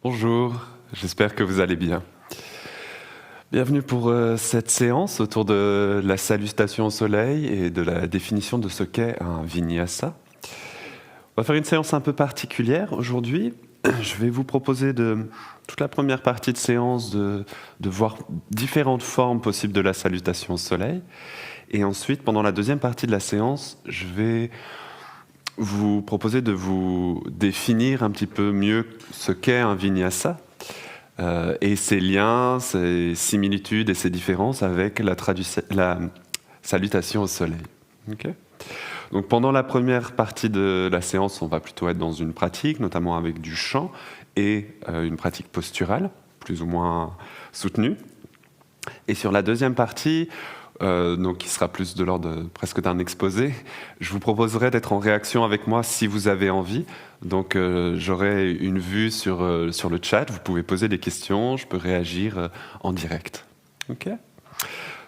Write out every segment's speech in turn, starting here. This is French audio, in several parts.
Bonjour, j'espère que vous allez bien. Bienvenue pour cette séance autour de la salutation au soleil et de la définition de ce qu'est un vinyasa. On va faire une séance un peu particulière aujourd'hui. Je vais vous proposer toute la première partie de séance de voir différentes formes possibles de la salutation au soleil. Et ensuite, pendant la deuxième partie de la séance, je vais vous proposer de vous définir un petit peu mieux ce qu'est un vinyasa. Et ses liens, ses similitudes et ses différences avec la salutation au soleil. Okay. Donc pendant la première partie de la séance, on va plutôt être dans une pratique, notamment avec du chant et une pratique posturale, plus ou moins soutenue. Et sur la deuxième partie, donc qui sera plus de l'ordre presque d'un exposé, je vous proposerai d'être en réaction avec moi si vous avez envie. Donc j'aurai une vue sur le chat, vous pouvez poser des questions, je peux réagir en direct. Ok.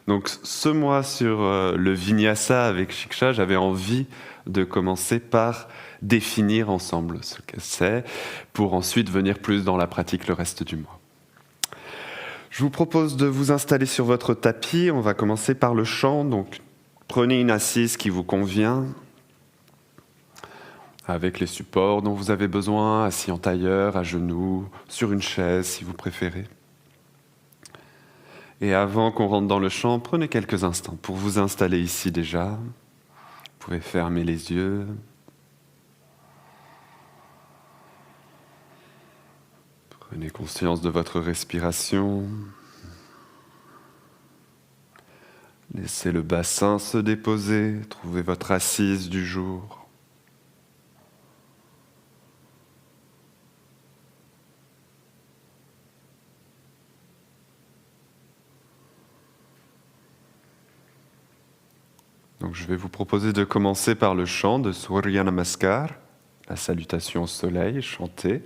Donc ce mois sur le Vinyasa avec Shiksha, j'avais envie de commencer par définir ensemble ce que c'est, pour ensuite venir plus dans la pratique le reste du mois. Je vous propose de vous installer sur votre tapis. On va commencer par le chant. Donc, prenez une assise qui vous convient, avec les supports dont vous avez besoin, assis en tailleur, à genoux, sur une chaise si vous préférez. Et avant qu'on rentre dans le chant, prenez quelques instants pour vous installer ici déjà. Vous pouvez fermer les yeux. Prenez conscience de votre respiration. Laissez le bassin se déposer, trouvez votre assise du jour. Donc je vais vous proposer de commencer par le chant de Surya Namaskar, la salutation au soleil, chantée.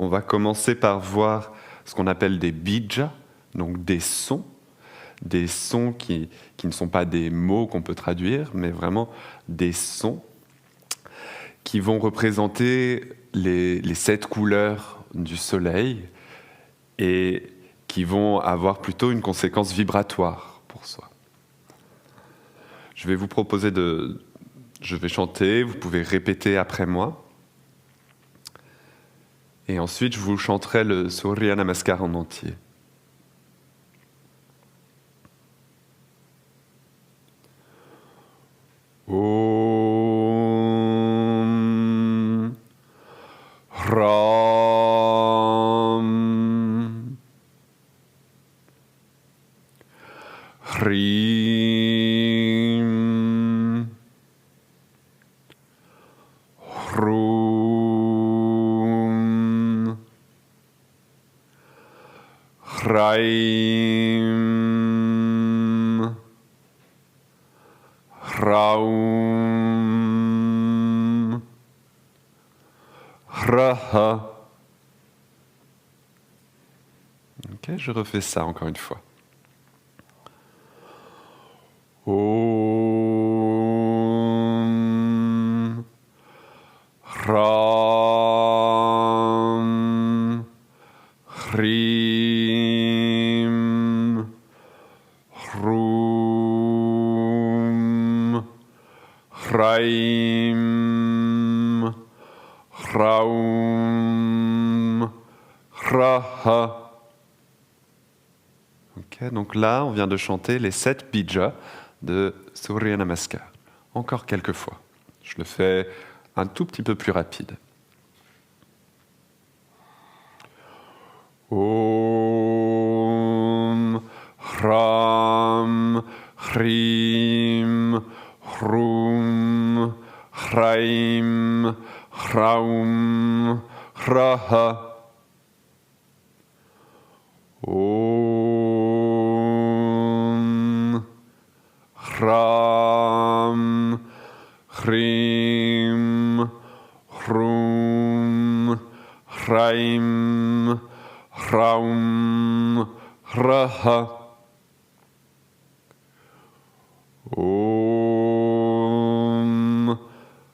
On va commencer par voir ce qu'on appelle des bija, donc des sons qui ne sont pas des mots qu'on peut traduire, mais vraiment des sons qui vont représenter les 7 couleurs du soleil et qui vont avoir plutôt une conséquence vibratoire pour soi. Je vais vous proposer je vais chanter, vous pouvez répéter après moi. Et ensuite, je vous chanterai le Surya Namaskar en entier. Om Ram Hrim Hrum Hraim Hraum Hraha. Ok, je refais ça encore une fois. Om Ram Hrim Hrum Hraim Hraum Hraha. Ok, donc là, on vient de chanter les 7 bija de Surya Namaskar. Encore quelques fois. Je le fais un tout petit peu plus rapide. Om Hram Hrim Hrum Hraim Hraum Hraha. Om Hram Hrim Hrum Hraim Hraum Hraha. Om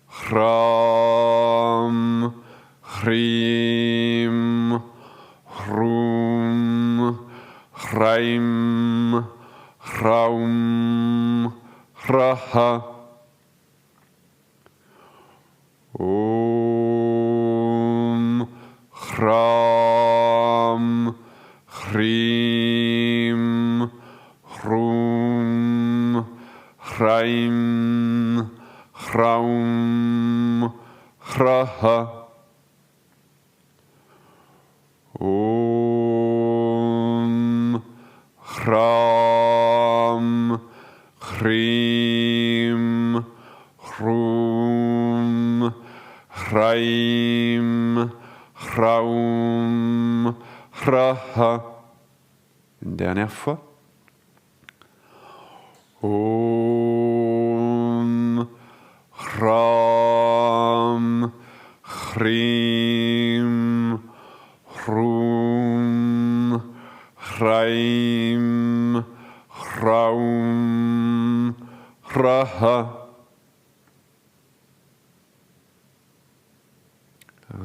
Hram Hrim Raha. Om Hram Hrim Hrum Hraim Hraum Hraha. Om Hram Hrim Hrum Hraim Hraum Hraha. Une dernière fois. Om Hram Hrim Hrum Hraim Hraum Hraha.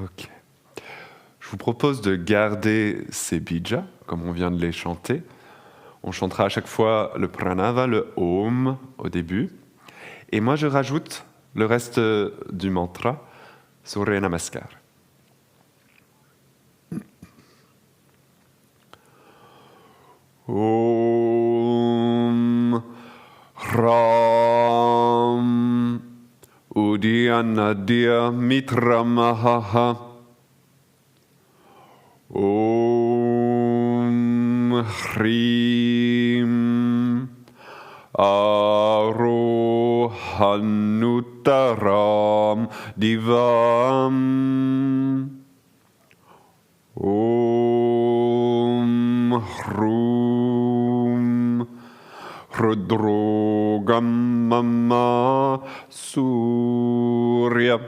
Ok. Je vous propose de garder ces bijas, comme on vient de les chanter. On chantera à chaque fois le pranava, le Om au début. Et moi, je rajoute le reste du mantra, Surya Namaskar. Om Ram Udyanadya Mitramaha. Om Hrim Arohanutaram Divam. Om Hrum Rudrogam Mama Surya.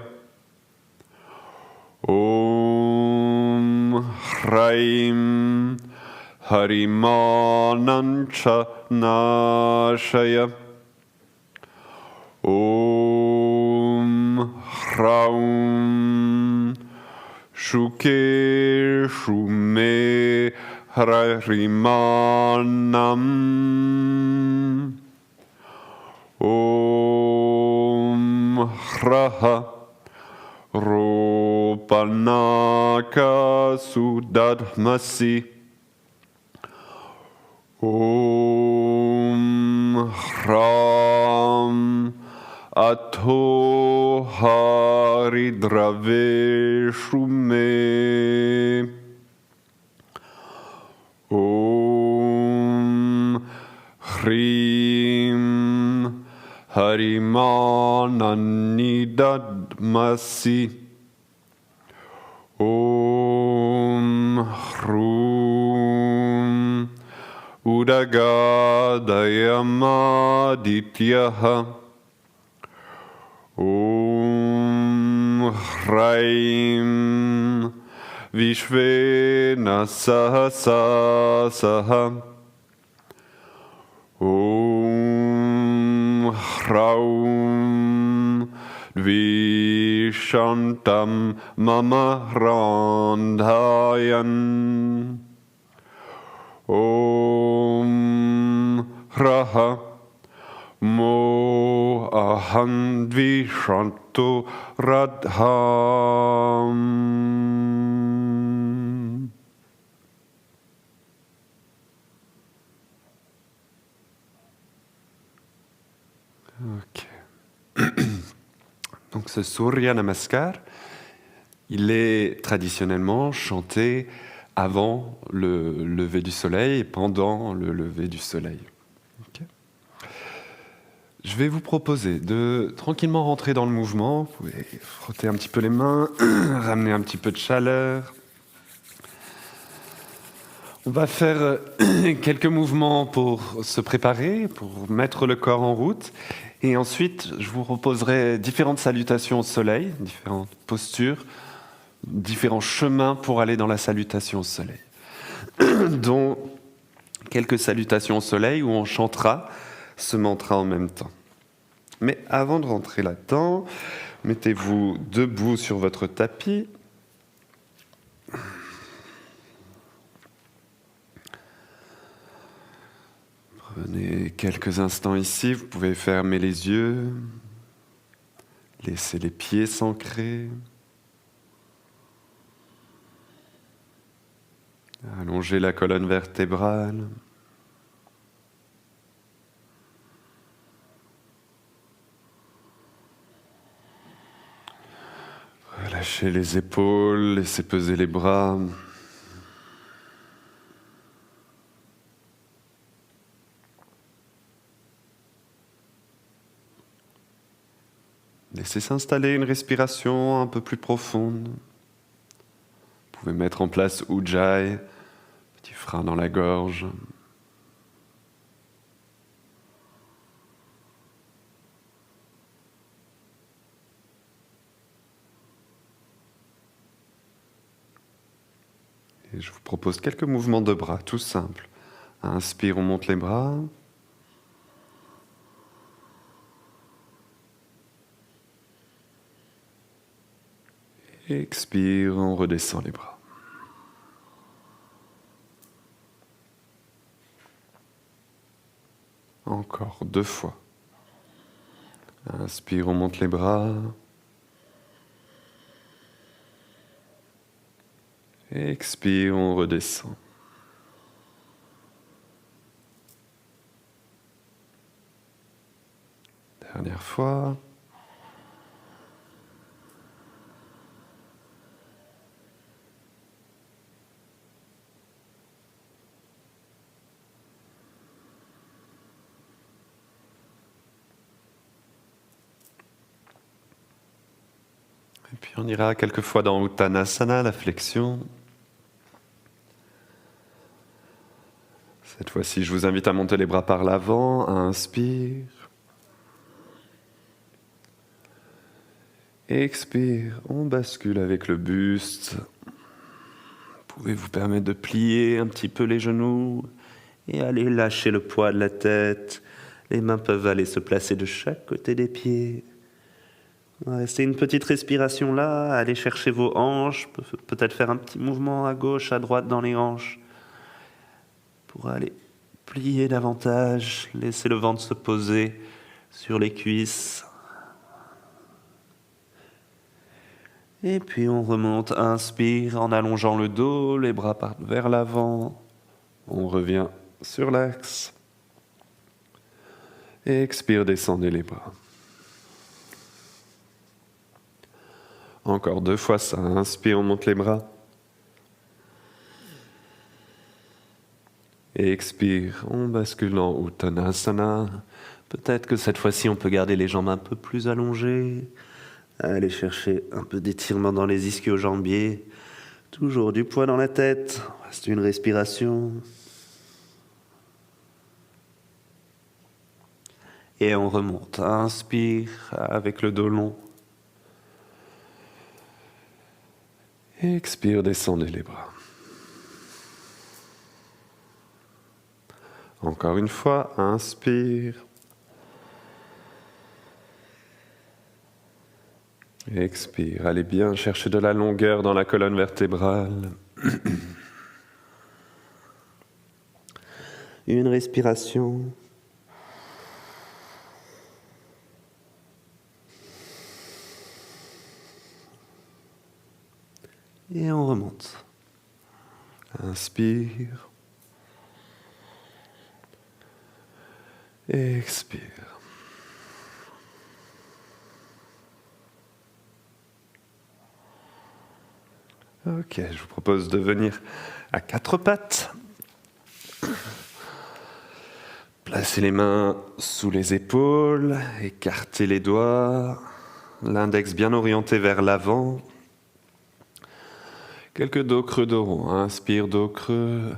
Om Hraim Harimanancha Nashaya. Om Hraum Shuke Shume Harimanam. Om Hraha Ropanaka Sudadmasi. Om Hram Atho Haridrave Shume. Om Hrim Harimananidadmasi. Om Hrum Udagadayamadityah. Om Hraim Vishvena Sahasaha. Om Hraum Dvishantam Mama Randhayan. Om Hraha Mo Aham Dvishanto Radham. Ok. Donc ce Surya Namaskar, il est traditionnellement chanté avant le lever du soleil et pendant le lever du soleil. Okay. Je vais vous proposer de tranquillement rentrer dans le mouvement. Vous pouvez frotter un petit peu les mains, ramener un petit peu de chaleur. On va faire quelques mouvements pour se préparer, pour mettre le corps en route. Et ensuite, je vous proposerai différentes salutations au soleil, différentes postures, différents chemins pour aller dans la salutation au soleil. Dont quelques salutations au soleil où on chantera ce mantra en même temps. Mais avant de rentrer là-dedans, mettez-vous debout sur votre tapis. Prenez quelques instants ici, vous pouvez fermer les yeux, laisser les pieds s'ancrer, allonger la colonne vertébrale. Relâchez les épaules, laissez peser les bras. Laissez s'installer une respiration un peu plus profonde. Vous pouvez mettre en place Ujjayi, petit frein dans la gorge. Et je vous propose quelques mouvements de bras, tout simples. Inspire, on monte les bras. Expire, on redescend les bras. Encore 2 fois. Inspire, on monte les bras. Expire, on redescend. Dernière fois. Et puis on ira quelquefois dans Uttanasana, la flexion. Cette fois-ci, je vous invite à monter les bras par l'avant. Inspire. Expire, on bascule avec le buste. Vous pouvez vous permettre de plier un petit peu les genoux et aller lâcher le poids de la tête. Les mains peuvent aller se placer de chaque côté des pieds. Restez une petite respiration là, allez chercher vos hanches, peut-être faire un petit mouvement à gauche, à droite dans les hanches pour aller plier davantage, laisser le ventre se poser sur les cuisses. Et puis on remonte, inspire en allongeant le dos, les bras partent vers l'avant. On revient sur l'axe. Et expire, descendez les bras. Encore 2 fois ça. Inspire, on monte les bras. Et expire, on bascule dans Uttanasana. Peut-être que cette fois-ci, on peut garder les jambes un peu plus allongées. Aller chercher un peu d'étirement dans les ischio-jambiers. Toujours du poids dans la tête. Reste une respiration. Et on remonte. Inspire avec le dos long. Expire, descendez les bras. Encore une fois, inspire. Expire, allez bien chercher de la longueur dans la colonne vertébrale. Une respiration. Et on remonte. Inspire. Expire. Ok, je vous propose de venir à 4 pattes. Placez les mains sous les épaules, écartez les doigts, l'index bien orienté vers l'avant. Quelques dos creux, dos rond. Inspire, dos creux.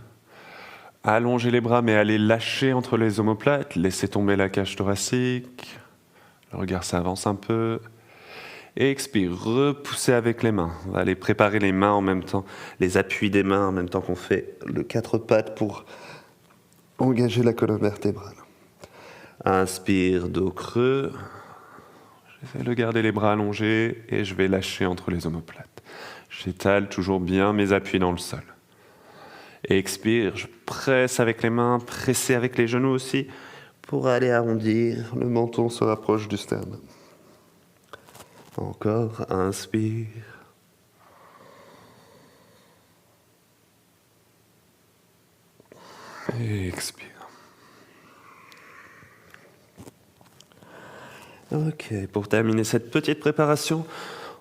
Allongez les bras, mais allez lâcher entre les omoplates. Laissez tomber la cage thoracique. Le regard s'avance un peu. Et expire, repoussez avec les mains. On va aller préparer les mains en même temps, les appuis des mains en même temps qu'on fait le 4 pattes pour engager la colonne vertébrale. Inspire, dos creux. J'essaie de garder les bras allongés et je vais lâcher entre les omoplates. J'étale toujours bien mes appuis dans le sol. Et expire, je presse avec les mains, presser avec les genoux aussi, pour aller arrondir. Le menton se rapproche du sternum. Encore, inspire. Et expire. Ok, pour terminer cette petite préparation,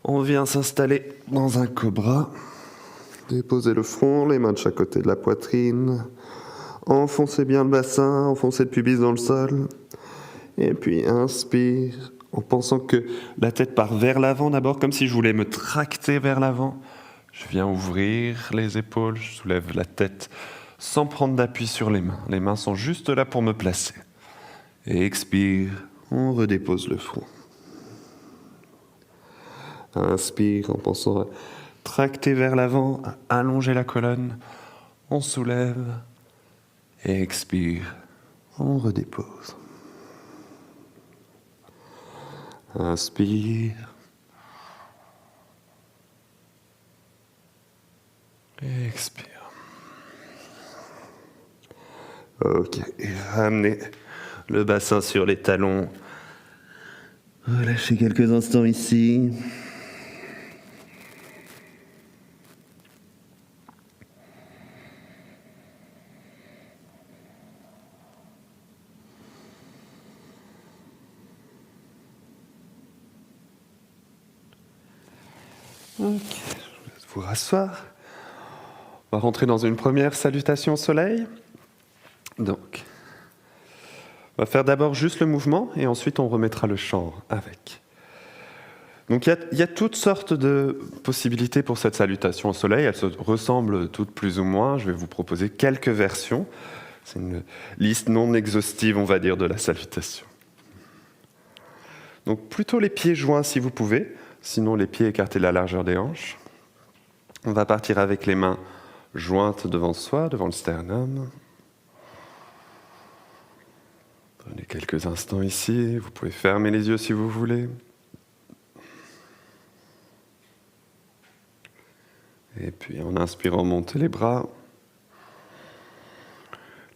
on vient s'installer dans un cobra. Déposez le front, les mains de chaque côté de la poitrine. Enfoncez bien le bassin, enfoncez le pubis dans le sol. Et puis inspire, en pensant que la tête part vers l'avant d'abord, comme si je voulais me tracter vers l'avant. Je viens ouvrir les épaules, je soulève la tête sans prendre d'appui sur les mains. Les mains sont juste là pour me placer. Et expire, on redépose le front. Inspire en pensant à tracter vers l'avant, à allonger la colonne. On soulève et expire, on redépose. Inspire. Et expire. Ok, et ramenez le bassin sur les talons. Relâchez quelques instants ici. Ok, je vous laisse vous rasseoir. On va rentrer dans une première salutation au soleil. Donc, on va faire d'abord juste le mouvement et ensuite on remettra le chant avec. Donc il y a toutes sortes de possibilités pour cette salutation au soleil. Elles se ressemblent toutes plus ou moins. Je vais vous proposer quelques versions. C'est une liste non exhaustive, on va dire, de la salutation. Donc plutôt les pieds joints si vous pouvez, sinon les pieds écartés de la largeur des hanches. On va partir avec les mains jointes devant soi, devant le sternum. Prenez quelques instants ici, vous pouvez fermer les yeux si vous voulez. Et puis en inspirant, montez les bras.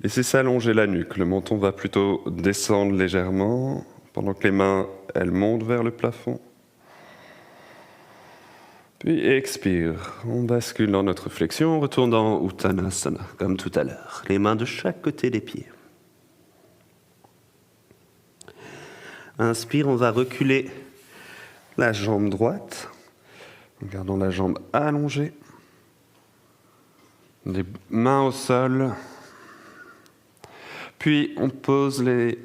Laissez s'allonger la nuque, le menton va plutôt descendre légèrement, pendant que les mains, elles montent vers le plafond. Puis expire, on bascule dans notre flexion, on retourne dans Uttanasana, comme tout à l'heure. Les mains de chaque côté des pieds. Inspire, on va reculer la jambe droite, en gardant la jambe allongée. Les mains au sol. Puis on pose les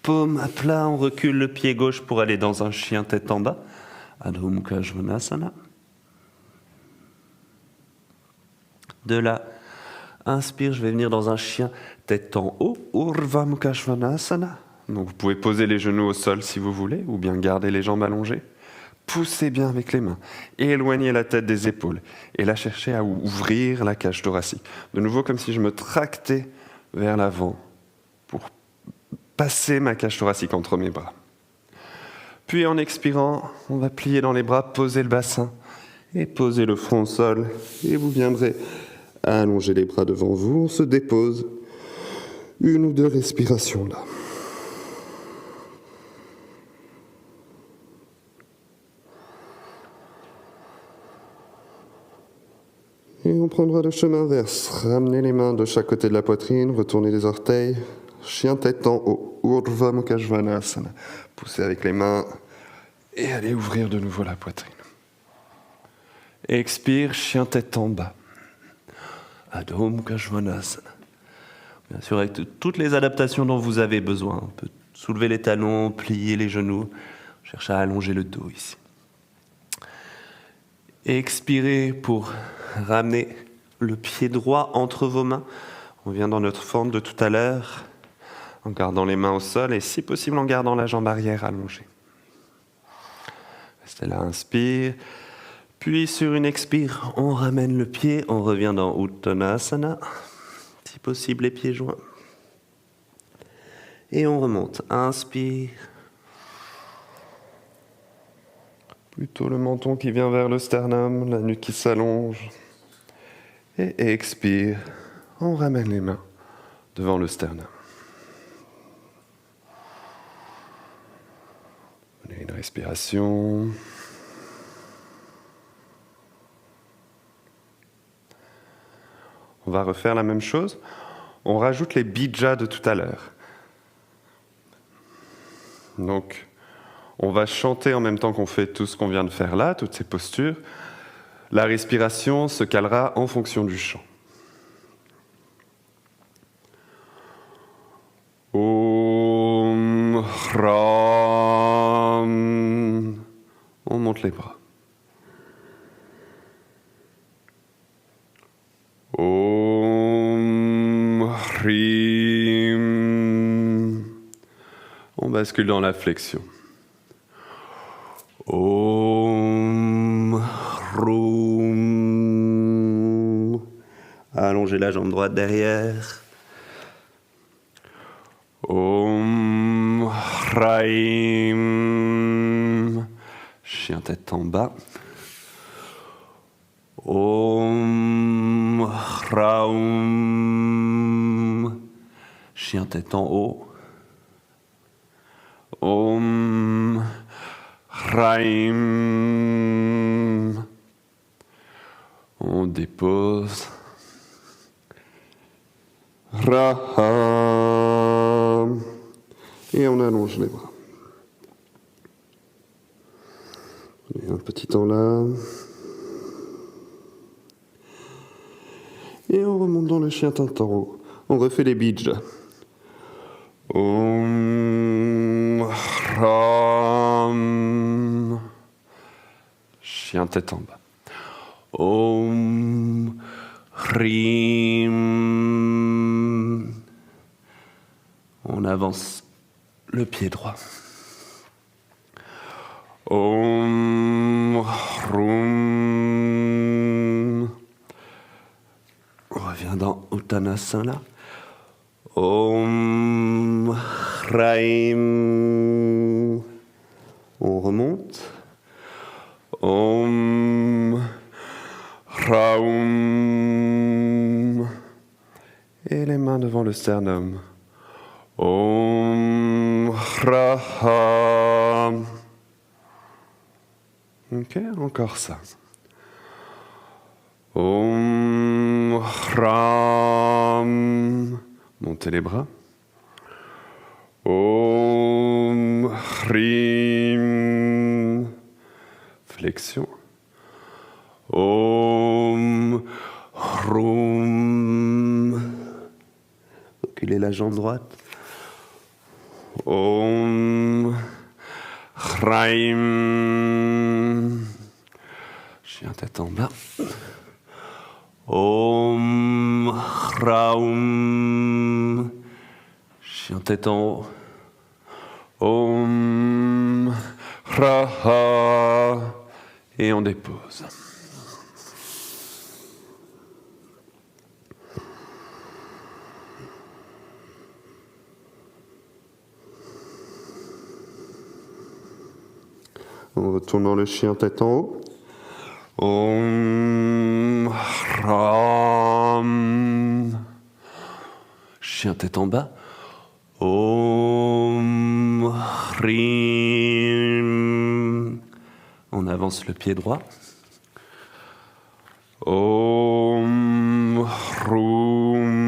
paumes à plat, on recule le pied gauche pour aller dans un chien tête en bas. Adho Mukha Svanasana. De là, inspire, je vais venir dans un chien tête en haut, Urdhva Mukha Svanasana. Donc vous pouvez poser les genoux au sol si vous voulez, ou bien garder les jambes allongées. Poussez bien avec les mains, éloignez la tête des épaules, et là cherchez à ouvrir la cage thoracique. De nouveau comme si je me tractais vers l'avant pour passer ma cage thoracique entre mes bras. Puis en expirant, on va plier dans les bras, poser le bassin, et poser le front au sol, et vous viendrez allonger les bras devant vous, on se dépose, une ou deux respirations là. Et on prendra le chemin inverse. Ramenez les mains de chaque côté de la poitrine, retournez les orteils. Chien tête en haut, Urdhva Mukha Svanasana. Poussez avec les mains et allez ouvrir de nouveau la poitrine. Expire, chien tête en bas. Adho Mukha Svanasana. Bien sûr, avec toutes les adaptations dont vous avez besoin. On peut soulever les talons, plier les genoux. Cherchez à allonger le dos ici. Expirez pour ramener le pied droit entre vos mains. On vient dans notre forme de tout à l'heure, en gardant les mains au sol et si possible en gardant la jambe arrière allongée. Restez là, inspire. Puis sur une expire, on ramène le pied, on revient dans Uttanasana. Si possible, les pieds joints. Et on remonte. Inspire. Plutôt le menton qui vient vers le sternum, la nuque qui s'allonge. Et expire On ramène les mains devant le sternum. Prenez une respiration. On va refaire la même chose. On rajoute les bijas de tout à l'heure. Donc, on va chanter en même temps qu'on fait tout ce qu'on vient de faire là, toutes ces postures. La respiration se calera en fonction du chant. Om Ram. On monte les bras. Om Hrim. On bascule dans la flexion. Om Hrum. Allongez la jambe droite derrière. Om Hraim. Chien tête en bas. Om Hraum. Chien tête en haut. Om Hraim. On dépose. Raham. Et on allonge les bras. Prenez un petit temps là. Et on remonte dans le chien tête en haut. On refait les bijas. Om Ram. Chien tête en bas. Om Hrim. On avance le pied droit. Om Hrum. On revient dans Uttanasana. Om Hraim. On remonte. Om Hraum. Et les mains devant le sternum. Om Hra. Ok, encore ça. Om Hram. Montez les bras. Om Hrim. Flexion. Om Hrum. Reculez la jambe droite. Om Hraim. Chien tête en bas. Om Hraum. Chien tête en haut. Om Hra. Et on dépose. On retourne dans le chien tête en haut. Om Hram. Chien tête en bas. Om Hrim. On avance le pied droit. Om Hrum.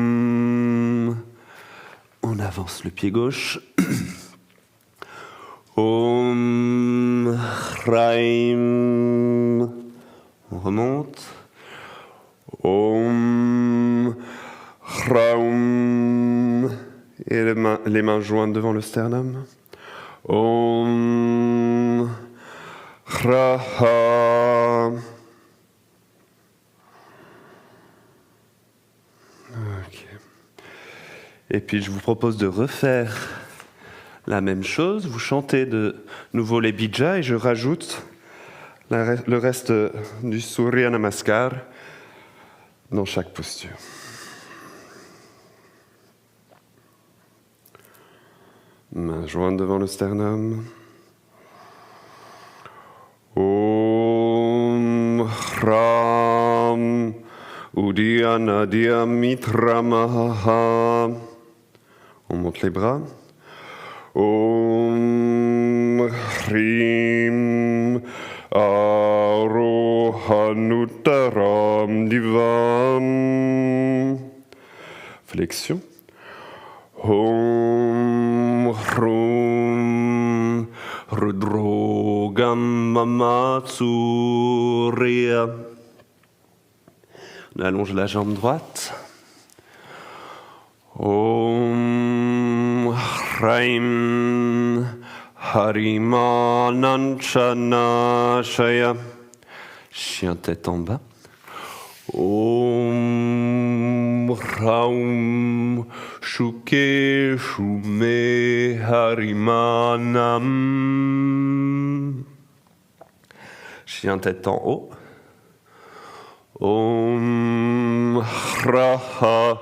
On avance le pied gauche. Om Hraim. On remonte. Om Hraum. Et les mains jointes devant le sternum. Om Hra. Ok. Et puis je vous propose de refaire la même chose. Vous chantez de nouveau les bijas et je rajoute le reste du Surya Namaskar dans chaque posture. Main jointe devant le sternum. Om Hram Uddiyana Mitra Maha. On monte les bras. Om Hrim Arohanuttaram Divam. Flexion. Om Hrum Rudrogam Mamatsurya. On allonge la jambe droite. Om Hraim Harimananchanashaya. Chien tête en bas. Om Raum Shuke Shume Harimanam. Chien tête en haut. Om Hraha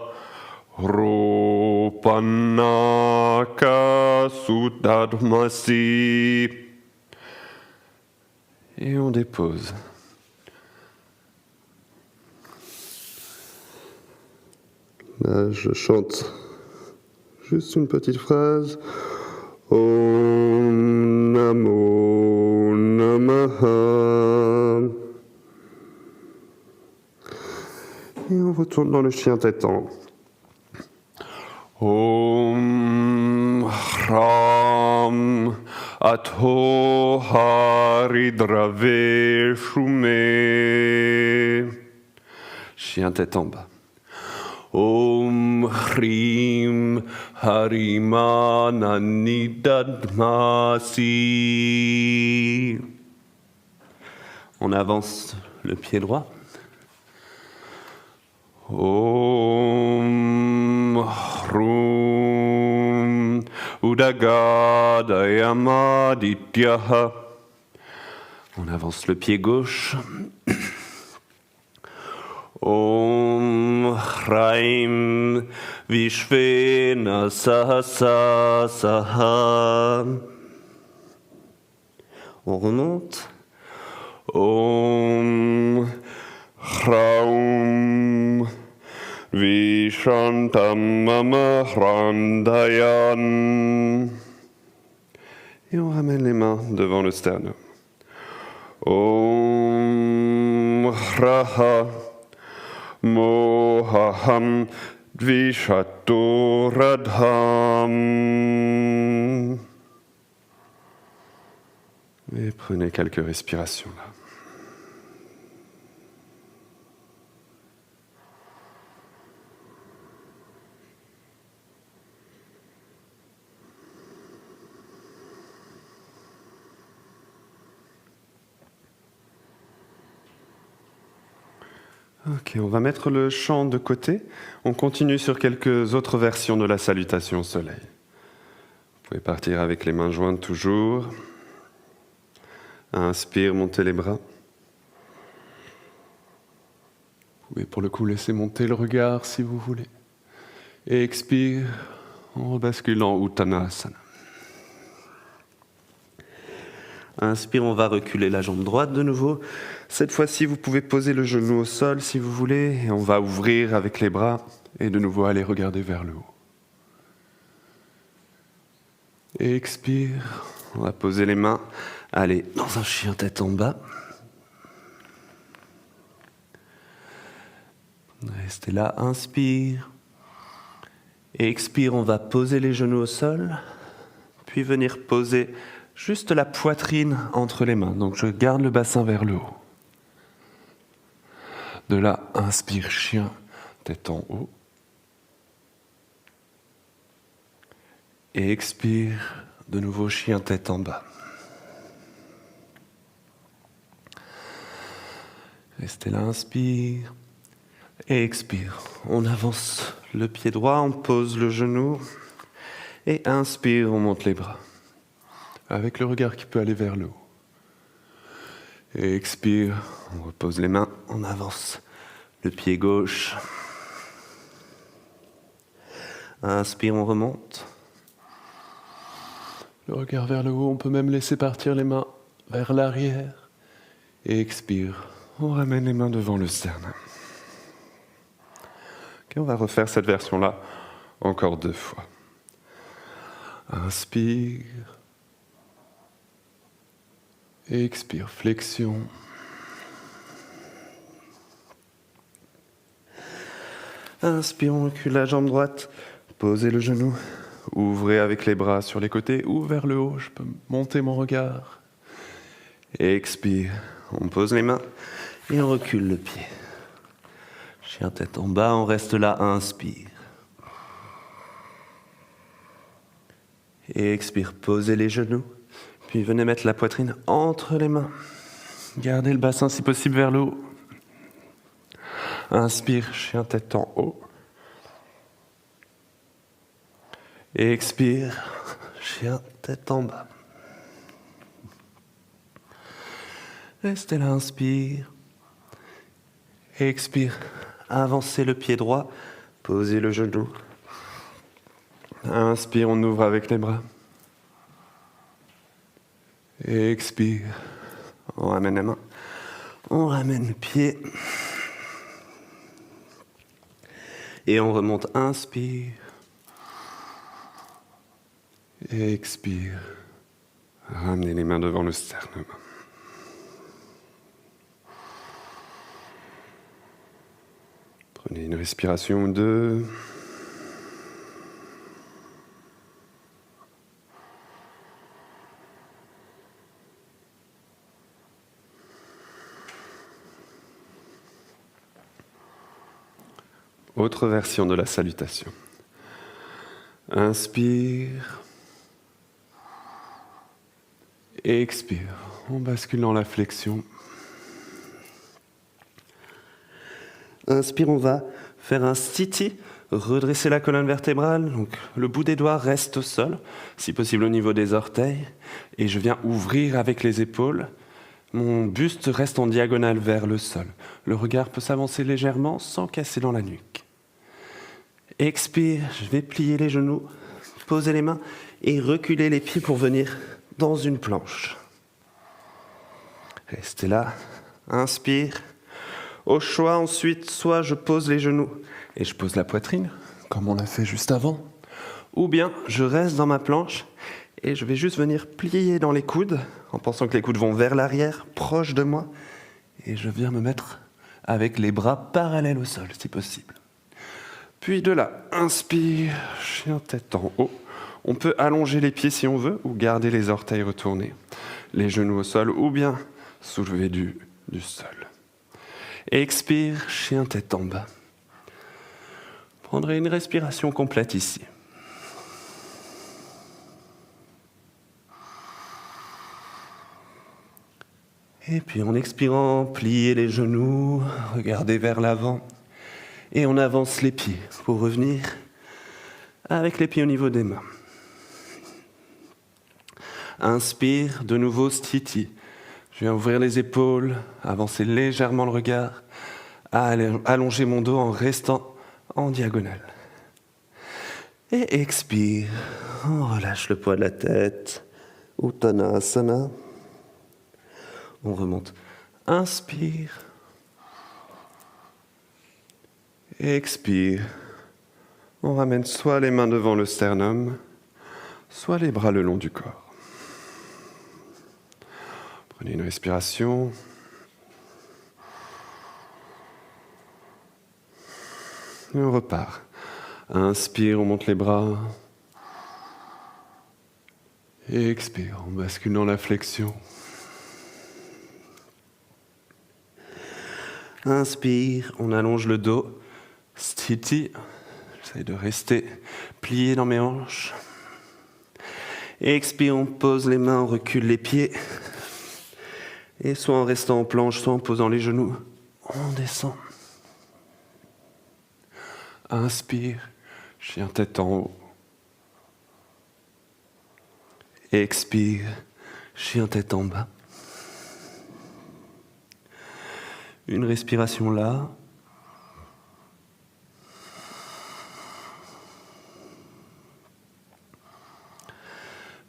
Ropanaka Sudadmasi. Et on dépose. Là, je chante juste une petite phrase. Om Namo Namaha. Et on retourne dans le chien tête en haut. Om Hram Atho Haridrave Shume. Chien tête en bas. Om Hrim Harimananidadmasi. On avance le pied droit. Om Hrum Udagadayamadityah. On avance le pied gauche. Om Hraim Vishvena Sahasa Saha. On remonte. Om Hraum Vishantam Mama Hrandayan. Et on ramène les mains devant le sternum. Om Hraha Mohaham Dvishatoradham. Et prenez quelques respirations là. Ok, on va mettre le chant de côté. On continue sur quelques autres versions de la salutation au soleil. Vous pouvez partir avec les mains jointes toujours. Inspire, montez les bras. Vous pouvez pour le coup laisser monter le regard si vous voulez. Et expire en rebasculant Uttanasana. Inspire, on va reculer la jambe droite de nouveau. Cette fois-ci, vous pouvez poser le genou au sol si vous voulez. Et on va ouvrir avec les bras et de nouveau aller regarder vers le haut. Et expire, on va poser les mains. Allez, dans un chien tête en bas. Restez là, inspire. Et expire, on va poser les genoux au sol. Puis venir poser juste la poitrine entre les mains. Donc je garde le bassin vers le haut. De là, inspire, chien, tête en haut. Et expire, de nouveau, chien, tête en bas. Restez là, inspire. Et expire. On avance le pied droit, on pose le genou. Et inspire, on monte les bras. Avec le regard qui peut aller vers le haut. Et expire, on repose les mains, on avance le pied gauche. Inspire, on remonte. Le regard vers le haut, on peut même laisser partir les mains vers l'arrière. Et expire, on ramène les mains devant le sternum. Et on va refaire cette version-là encore 2 fois. Inspire. Expire, flexion. Inspire, on recule la jambe droite. Posez le genou. Ouvrez avec les bras sur les côtés ou vers le haut. Je peux monter mon regard. Expire. On pose les mains et on recule le pied. Chien tête en bas, on reste là. Inspire. Et expire, posez les genoux. Puis venez mettre la poitrine entre les mains. Gardez le bassin si possible vers le haut. Inspire, chien tête en haut. Et expire, chien tête en bas. Restez là, inspire. Et expire, avancez le pied droit, posez le genou. Inspire, on ouvre avec les bras. Et expire, on ramène la main. On ramène le pied. Et on remonte, inspire. Et expire. Ramenez les mains devant le sternum. Prenez une respiration ou 2. Autre version de la salutation. Inspire. Et expire. On bascule dans la flexion. Inspire, on va faire un stiti. Redresser la colonne vertébrale. Donc, le bout des doigts reste au sol, si possible au niveau des orteils. Et je viens ouvrir avec les épaules. Mon buste reste en diagonale vers le sol. Le regard peut s'avancer légèrement sans casser dans la nuque. Expire, je vais plier les genoux, poser les mains et reculer les pieds pour venir dans une planche. Restez là, inspire. Au choix ensuite, soit je pose les genoux et je pose la poitrine, comme on l'a fait juste avant, ou bien je reste dans ma planche et je vais juste venir plier dans les coudes, en pensant que les coudes vont vers l'arrière, proche de moi, et je viens me mettre avec les bras parallèles au sol, si possible. Puis de là, inspire, chien tête en haut. On peut allonger les pieds si on veut, ou garder les orteils retournés, les genoux au sol, ou bien soulever du sol. Expire, chien tête en bas. Prendrez une respiration complète ici. Et puis en expirant, pliez les genoux, regardez vers l'avant. Et on avance les pieds pour revenir avec les pieds au niveau des mains. Inspire, de nouveau stiti. Je viens ouvrir les épaules, avancer légèrement le regard, allonger mon dos en restant en diagonale. Et expire, on relâche le poids de la tête. Uttanasana. On remonte. Inspire. Expire. On ramène soit les mains devant le sternum, soit les bras le long du corps. Prenez une respiration. Et on repart. Inspire, on monte les bras. Et expire, on bascule dans la flexion. Inspire, on allonge le dos. Stiti. J'essaie de rester plié dans mes hanches. Expire, on pose les mains, on recule les pieds. Et soit en restant en planche, soit en posant les genoux, on descend. Inspire, chien tête en haut. Expire, chien tête en bas. Une respiration là.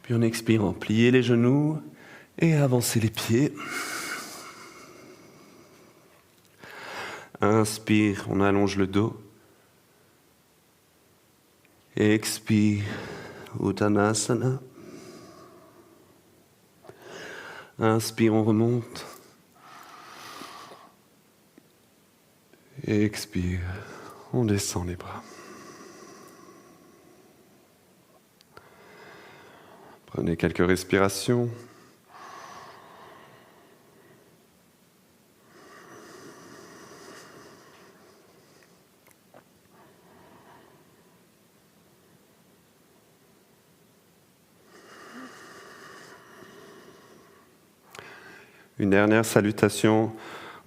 Puis on expire en plier les genoux et avancer les pieds. Inspire, on allonge le dos. Expire, Uttanasana. Inspire, on remonte. Expire, on descend les bras. Prenez quelques respirations. Une dernière salutation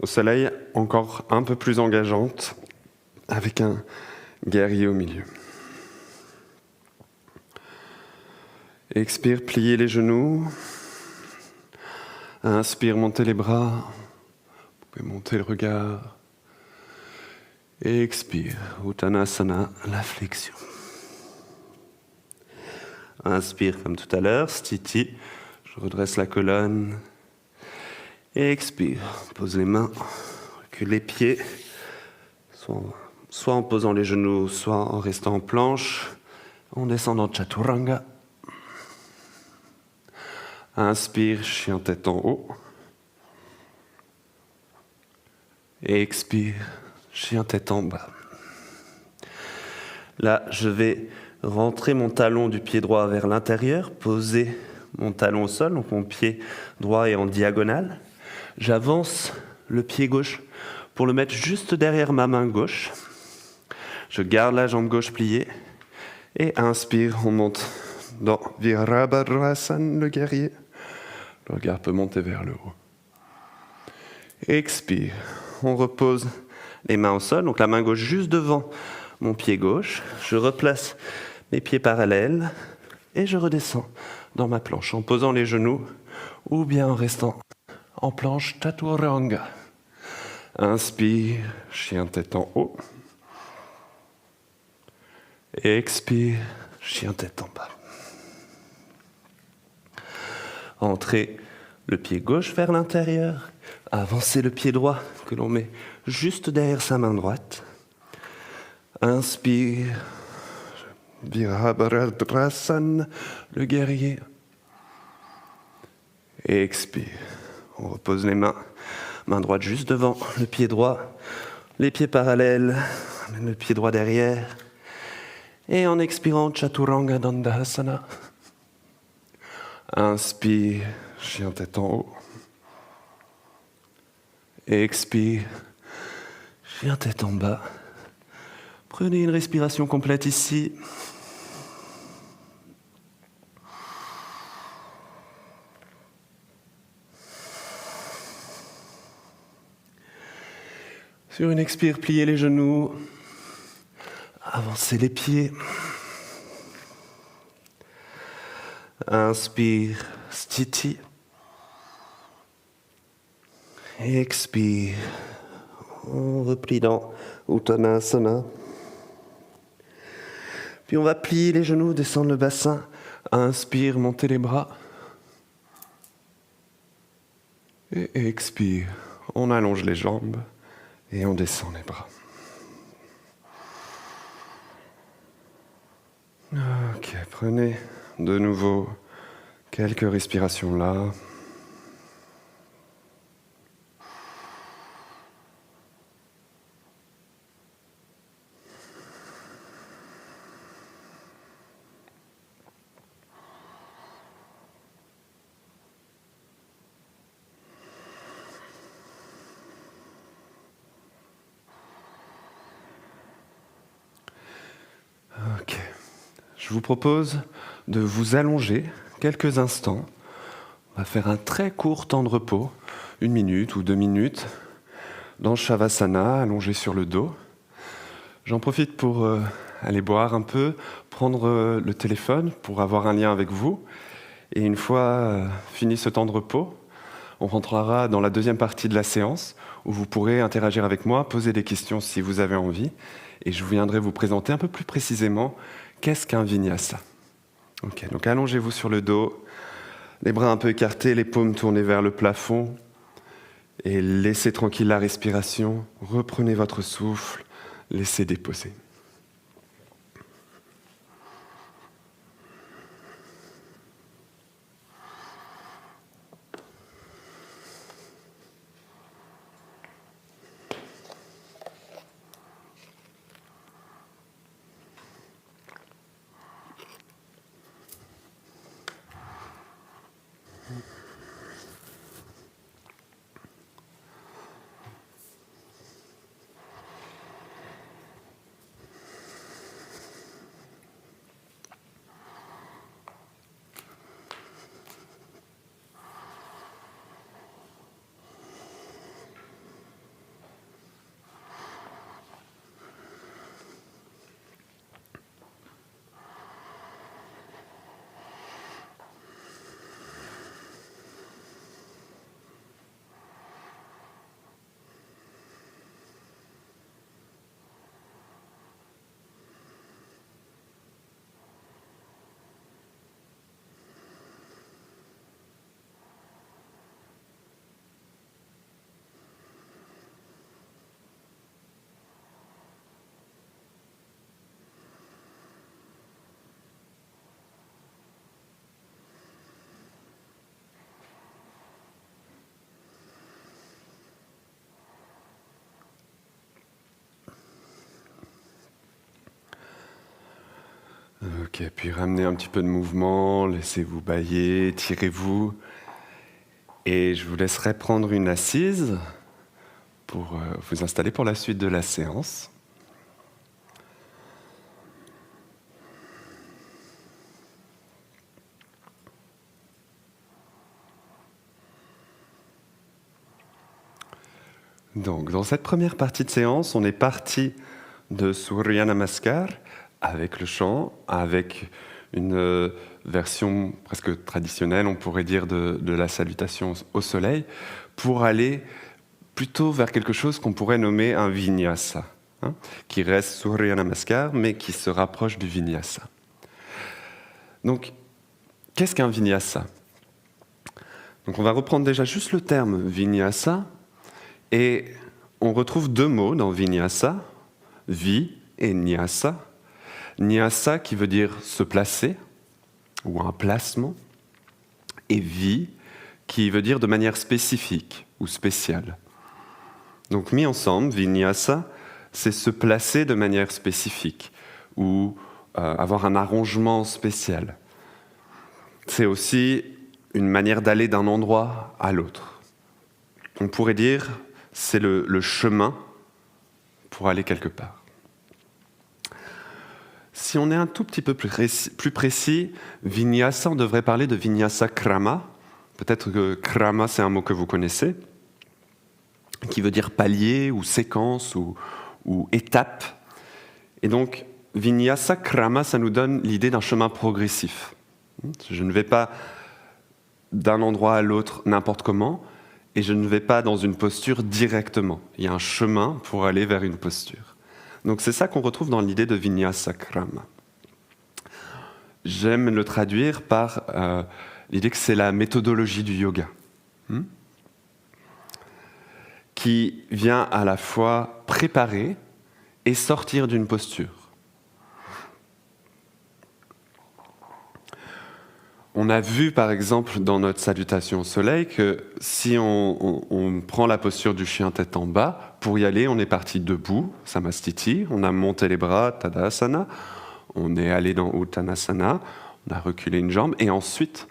au soleil, encore un peu plus engageante, avec un guerrier au milieu. Expire, pliez les genoux. Inspire, montez les bras. Vous pouvez monter le regard. Expire, Uttanasana, la flexion. Inspire comme tout à l'heure, Sthiti. Je redresse la colonne. Expire, pose les mains, recule les pieds, soit en posant les genoux, soit en restant en planche. On descend dans Chaturanga. Inspire, chien tête en haut. Expire, chien tête en bas. Là, je vais rentrer mon talon du pied droit vers l'intérieur, poser mon talon au sol, donc mon pied droit est en diagonale. J'avance le pied gauche pour le mettre juste derrière ma main gauche. Je garde la jambe gauche pliée et inspire, on monte dans Virabhadrasana, le guerrier. Le regard peut monter vers le haut. Expire, on repose les mains au sol, donc la main gauche juste devant mon pied gauche. Je replace mes pieds parallèles et je redescends dans ma planche en posant les genoux ou bien en restant en planche Chaturanga. Inspire, chien tête en haut. Expire, chien tête en bas. Entrez le pied gauche vers l'intérieur. Avancez le pied droit que l'on met juste derrière sa main droite. Inspire, Virabhadrasana, le guerrier. Expire. On repose les mains, main droite juste devant le pied droit, les pieds parallèles, le pied droit derrière. Et en expirant, Chaturanga Dandasana. Inspire, chien tête en haut. Expire, chien tête en bas. Prenez une respiration complète ici. Sur une expire, pliez les genoux, avancez les pieds. Inspire, Sthiti. Expire, on replie dans Uttanasana. Puis on va plier les genoux, descendre le bassin. Inspire, montez les bras. Et expire, on allonge les jambes. Et on descend les bras. Ok, prenez de nouveau quelques respirations là. Ok. Je vous propose de vous allonger quelques instants. On va faire un très court temps de repos, 1 minute ou 2 minutes, dans Shavasana, allongé sur le dos. J'en profite pour aller boire un peu, prendre le téléphone pour avoir un lien avec vous. Et une fois fini ce temps de repos, on rentrera dans la deuxième partie de la séance où vous pourrez interagir avec moi, poser des questions si vous avez envie. Et je viendrai vous présenter un peu plus précisément qu'est-ce qu'un vinyasa. Ok, donc allongez-vous sur le dos, les bras un peu écartés, les paumes tournées vers le plafond. Et laissez tranquille la respiration, reprenez votre souffle, laissez déposer. Ok, puis ramenez un petit peu de mouvement, laissez-vous bâiller, tirez-vous. Et je vous laisserai prendre une assise pour vous installer pour la suite de la séance. Donc, dans cette première partie de séance, on est parti de Surya Namaskar avec le chant, avec une version presque traditionnelle, on pourrait dire, de la salutation au soleil, pour aller plutôt vers quelque chose qu'on pourrait nommer un vinyasa, qui reste Surya Namaskar, mais qui se rapproche du vinyasa. Donc, qu'est-ce qu'un vinyasa ? Donc, on va reprendre déjà juste le terme vinyasa, et on retrouve deux mots dans vinyasa, vi et nyasa. Nyasa qui veut dire se placer, ou un placement, et vi qui veut dire de manière spécifique ou spéciale. Donc mis ensemble, vinyasa, c'est se placer de manière spécifique, ou avoir un arrangement spécial. C'est aussi une manière d'aller d'un endroit à l'autre. On pourrait dire c'est le chemin pour aller quelque part. Si on est un tout petit peu plus précis, vinyasa, on devrait parler de vinyasa krama. Peut-être que krama, c'est un mot que vous connaissez, qui veut dire palier ou séquence ou étape. Et donc, vinyasa krama, ça nous donne l'idée d'un chemin progressif. Je ne vais pas d'un endroit à l'autre n'importe comment, et je ne vais pas dans une posture directement. Il y a un chemin pour aller vers une posture. Donc c'est ça qu'on retrouve dans l'idée de vinyasa krama. J'aime le traduire par l'idée que c'est la méthodologie du yoga, qui vient à la fois préparer et sortir d'une posture. On a vu par exemple dans notre salutation au soleil que si on prend la posture du chien tête en bas, pour y aller on est parti debout, samastiti, on a monté les bras, tadasana, on est allé dans uttanasana, on a reculé une jambe et ensuite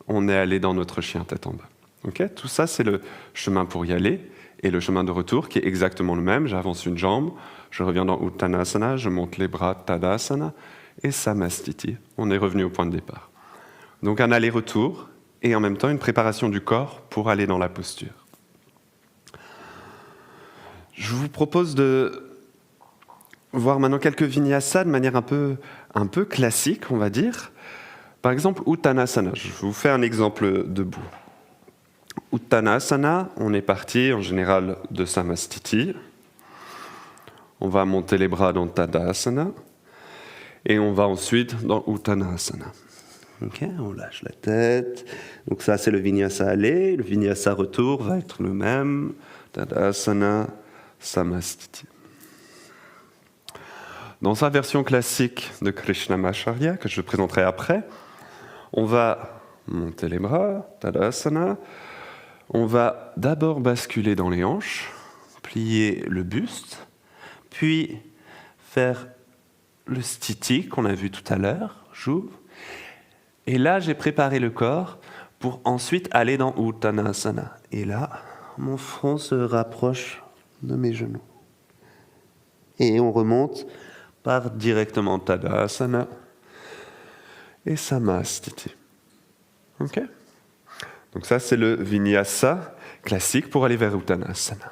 on est allé dans notre chien tête en bas. Okay ? Tout ça c'est le chemin pour y aller et le chemin de retour qui est exactement le même, j'avance une jambe, je reviens dans uttanasana, je monte les bras, tadasana et samastiti, on est revenu au point de départ. Donc un aller-retour et en même temps une préparation du corps pour aller dans la posture. Je vous propose de voir maintenant quelques vinyasas de manière un peu classique, on va dire. Par exemple, Uttanasana. Je vous fais un exemple debout. Uttanasana, on est parti en général de Samastiti. On va monter les bras dans Tadasana et on va ensuite dans Uttanasana. Okay, on lâche la tête. Donc ça, c'est le vinyasa aller. Le vinyasa retour va être le même. Tadasana, Samastiti. Dans sa version classique de Krishnamacharya, que je présenterai après, on va monter les bras, Tadasana. On va d'abord basculer dans les hanches, plier le buste, puis faire le sthiti qu'on a vu tout à l'heure. J'ouvre. Et là, j'ai préparé le corps pour ensuite aller dans Uttanasana. Et là, mon front se rapproche de mes genoux. Et on remonte par directement Tadasana et Samastiti. Ok ? Donc ça, c'est le vinyasa classique pour aller vers Uttanasana.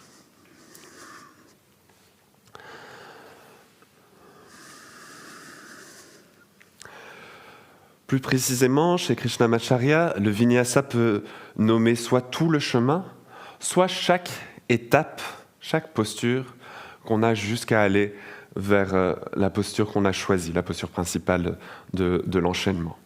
Plus précisément, chez Krishnamacharya, le vinyasa peut nommer soit tout le chemin, soit chaque étape, chaque posture qu'on a jusqu'à aller vers la posture qu'on a choisie, la posture principale de l'enchaînement.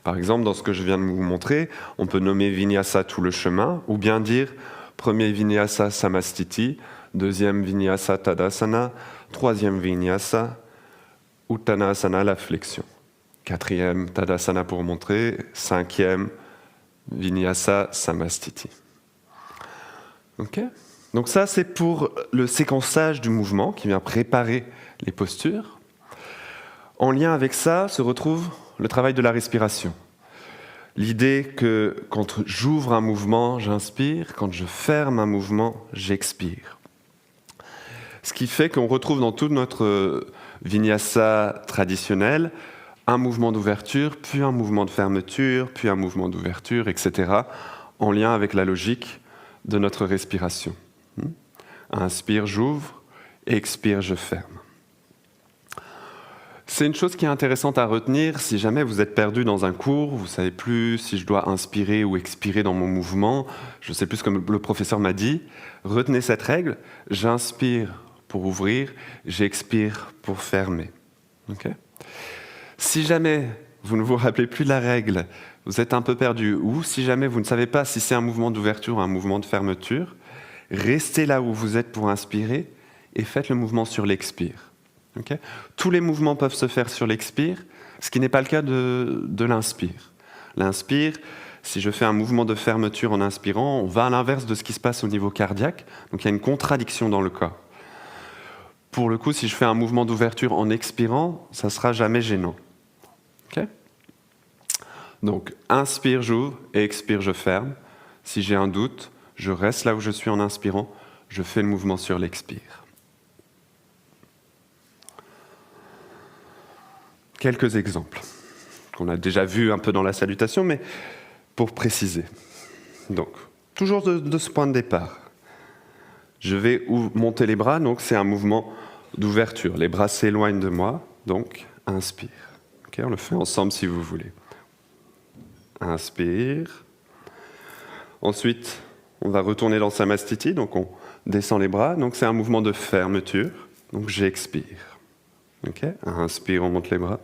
Par exemple, dans ce que je viens de vous montrer, on peut nommer vinyasa tout le chemin, ou bien dire premier vinyasa samastiti, deuxième vinyasa tadasana, troisième vinyasa uttanasana, la flexion. Quatrième, Tadasana pour montrer. Cinquième, Vinyasa Samastiti. Ok ? Donc ça, c'est pour le séquençage du mouvement qui vient préparer les postures. En lien avec ça se retrouve le travail de la respiration. L'idée que quand j'ouvre un mouvement, j'inspire, quand je ferme un mouvement, j'expire. Ce qui fait qu'on retrouve dans toute notre vinyasa traditionnel un mouvement d'ouverture, puis un mouvement de fermeture, puis un mouvement d'ouverture, etc., en lien avec la logique de notre respiration. Inspire, j'ouvre, expire, je ferme. C'est une chose qui est intéressante à retenir si jamais vous êtes perdu dans un cours, vous ne savez plus si je dois inspirer ou expirer dans mon mouvement, je ne sais plus ce que le professeur m'a dit, retenez cette règle, j'inspire pour ouvrir, j'expire pour fermer. Okay ? Si jamais vous ne vous rappelez plus de la règle, vous êtes un peu perdu, ou si jamais vous ne savez pas si c'est un mouvement d'ouverture ou un mouvement de fermeture, restez là où vous êtes pour inspirer et faites le mouvement sur l'expire. Okay ? Tous les mouvements peuvent se faire sur l'expire, ce qui n'est pas le cas de l'inspire. L'inspire, si je fais un mouvement de fermeture en inspirant, on va à l'inverse de ce qui se passe au niveau cardiaque, donc il y a une contradiction dans le corps. Pour le coup, si je fais un mouvement d'ouverture en expirant, ça ne sera jamais gênant. Okay ? Donc, inspire, j'ouvre, et expire, je ferme. Si j'ai un doute, je reste là où je suis en inspirant, je fais le mouvement sur l'expire. Quelques exemples qu'on a déjà vus un peu dans la salutation, mais pour préciser. Donc, toujours de ce point de départ. Je vais monter les bras, donc c'est un mouvement d'ouverture. Les bras s'éloignent de moi, donc inspire. Okay, on le fait ensemble si vous voulez. Inspire. Ensuite, on va retourner dans Samastiti, donc on descend les bras. Donc c'est un mouvement de fermeture, donc j'expire. Okay, inspire, on monte les bras.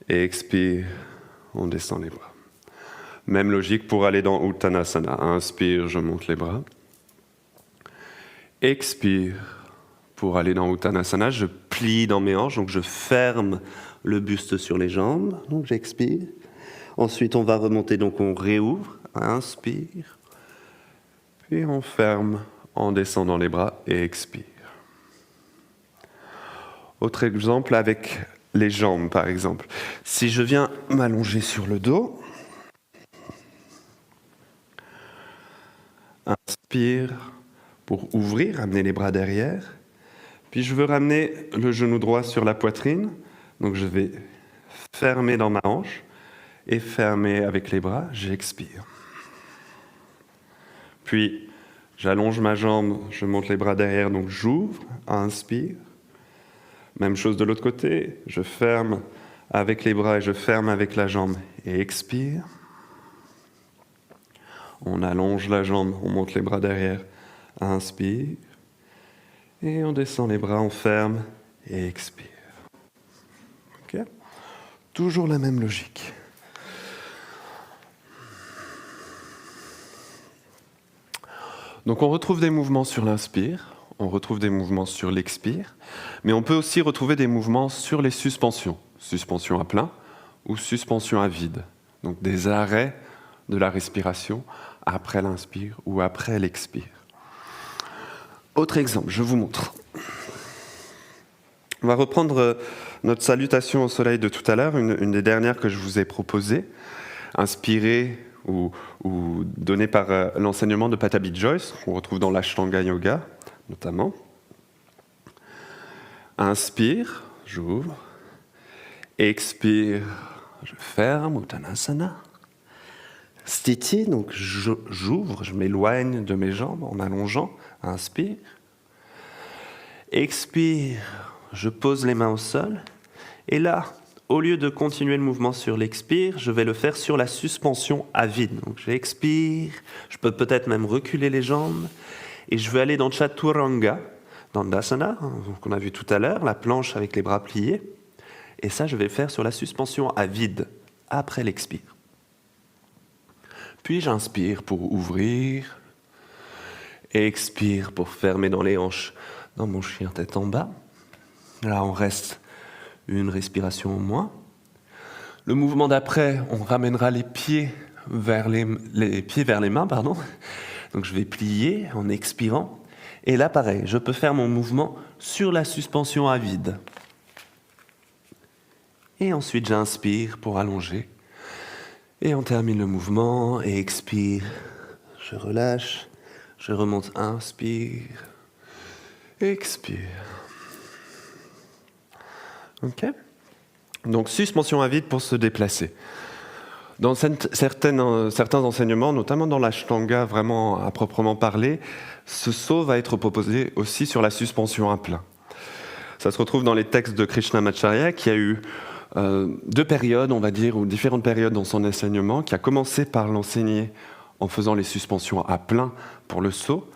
Et expire, on descend les bras. Même logique pour aller dans Uttanasana. Inspire, je monte les bras. Expire, pour aller dans Uttanasana, je plie dans mes hanches, donc je ferme le buste sur les jambes, donc j'expire. Ensuite, on va remonter, donc on réouvre, inspire, puis on ferme en descendant les bras et expire. Autre exemple avec les jambes, par exemple. Si je viens m'allonger sur le dos, inspire pour ouvrir, amener les bras derrière. Puis je veux ramener le genou droit sur la poitrine. Donc je vais fermer dans ma hanche et fermer avec les bras, j'expire. Puis j'allonge ma jambe, je monte les bras derrière, donc j'ouvre, inspire. Même chose de l'autre côté, je ferme avec les bras et je ferme avec la jambe et expire. On allonge la jambe, on monte les bras derrière, inspire. Et on descend les bras, on ferme et expire. Okay ? Toujours la même logique. Donc on retrouve des mouvements sur l'inspire, on retrouve des mouvements sur l'expire, mais on peut aussi retrouver des mouvements sur les suspensions. Suspension à plein ou suspension à vide. Donc des arrêts de la respiration après l'inspire ou après l'expire. Autre exemple, je vous montre. On va reprendre notre salutation au soleil de tout à l'heure, une des dernières que je vous ai proposées, inspirée ou donnée par l'enseignement de Pattabhi Jois, qu'on retrouve dans l'Ashtanga Yoga notamment. Inspire, j'ouvre. Expire, je ferme, Uttanasana. Sthiti, donc j'ouvre, je m'éloigne de mes jambes en allongeant. Inspire. Expire, je pose les mains au sol. Et là, au lieu de continuer le mouvement sur l'expire, je vais le faire sur la suspension à vide. Donc j'expire, je peux peut-être même reculer les jambes. Et je vais aller dans Chaturanga, dans Dasana, qu'on a vu tout à l'heure, la planche avec les bras pliés. Et ça, je vais le faire sur la suspension à vide, après l'expire. Puis j'inspire pour ouvrir, expire pour fermer dans les hanches, dans mon chien tête en bas. Là, on reste une respiration au moins. Le mouvement d'après, on ramènera les pieds vers les mains, pardon. Donc je vais plier en expirant. Et là, pareil, je peux faire mon mouvement sur la suspension à vide. Et ensuite, j'inspire pour allonger. Et on termine le mouvement et expire. Je relâche, je remonte, inspire, expire. Ok ? Donc, suspension à vide pour se déplacer. Dans certains enseignements, notamment dans l'Ashtanga vraiment à proprement parler, ce saut va être proposé aussi sur la suspension à plat. Ça se retrouve dans les textes de Krishnamacharya qui a eu deux périodes, on va dire, ou différentes périodes dans son enseignement, qui a commencé par l'enseigner en faisant les suspensions à plein pour le saut,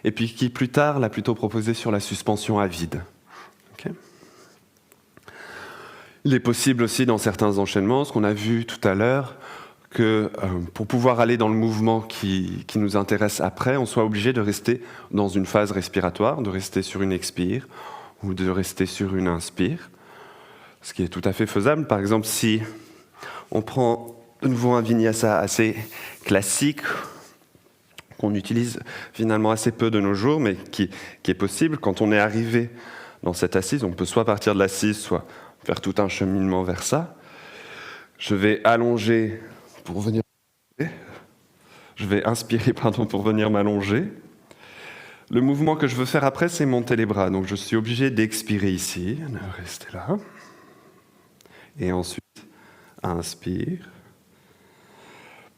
et puis qui plus tard l'a plutôt proposé sur la suspension à vide. Okay. Il est possible aussi dans certains enchaînements, ce qu'on a vu tout à l'heure, que pour pouvoir aller dans le mouvement qui nous intéresse après, on soit obligé de rester dans une phase respiratoire, de rester sur une expire ou de rester sur une inspire, ce qui est tout à fait faisable. Par exemple, si on prend de nouveau un vinyasa assez classique, qu'on utilise finalement assez peu de nos jours, mais qui est possible, quand on est arrivé dans cette assise, on peut soit partir de l'assise, soit faire tout un cheminement vers ça. Je vais allonger pour venir... Je vais inspirer pour venir m'allonger. Le mouvement que je veux faire après, c'est monter les bras. Donc je suis obligé d'expirer ici, de rester là. Et ensuite, inspire.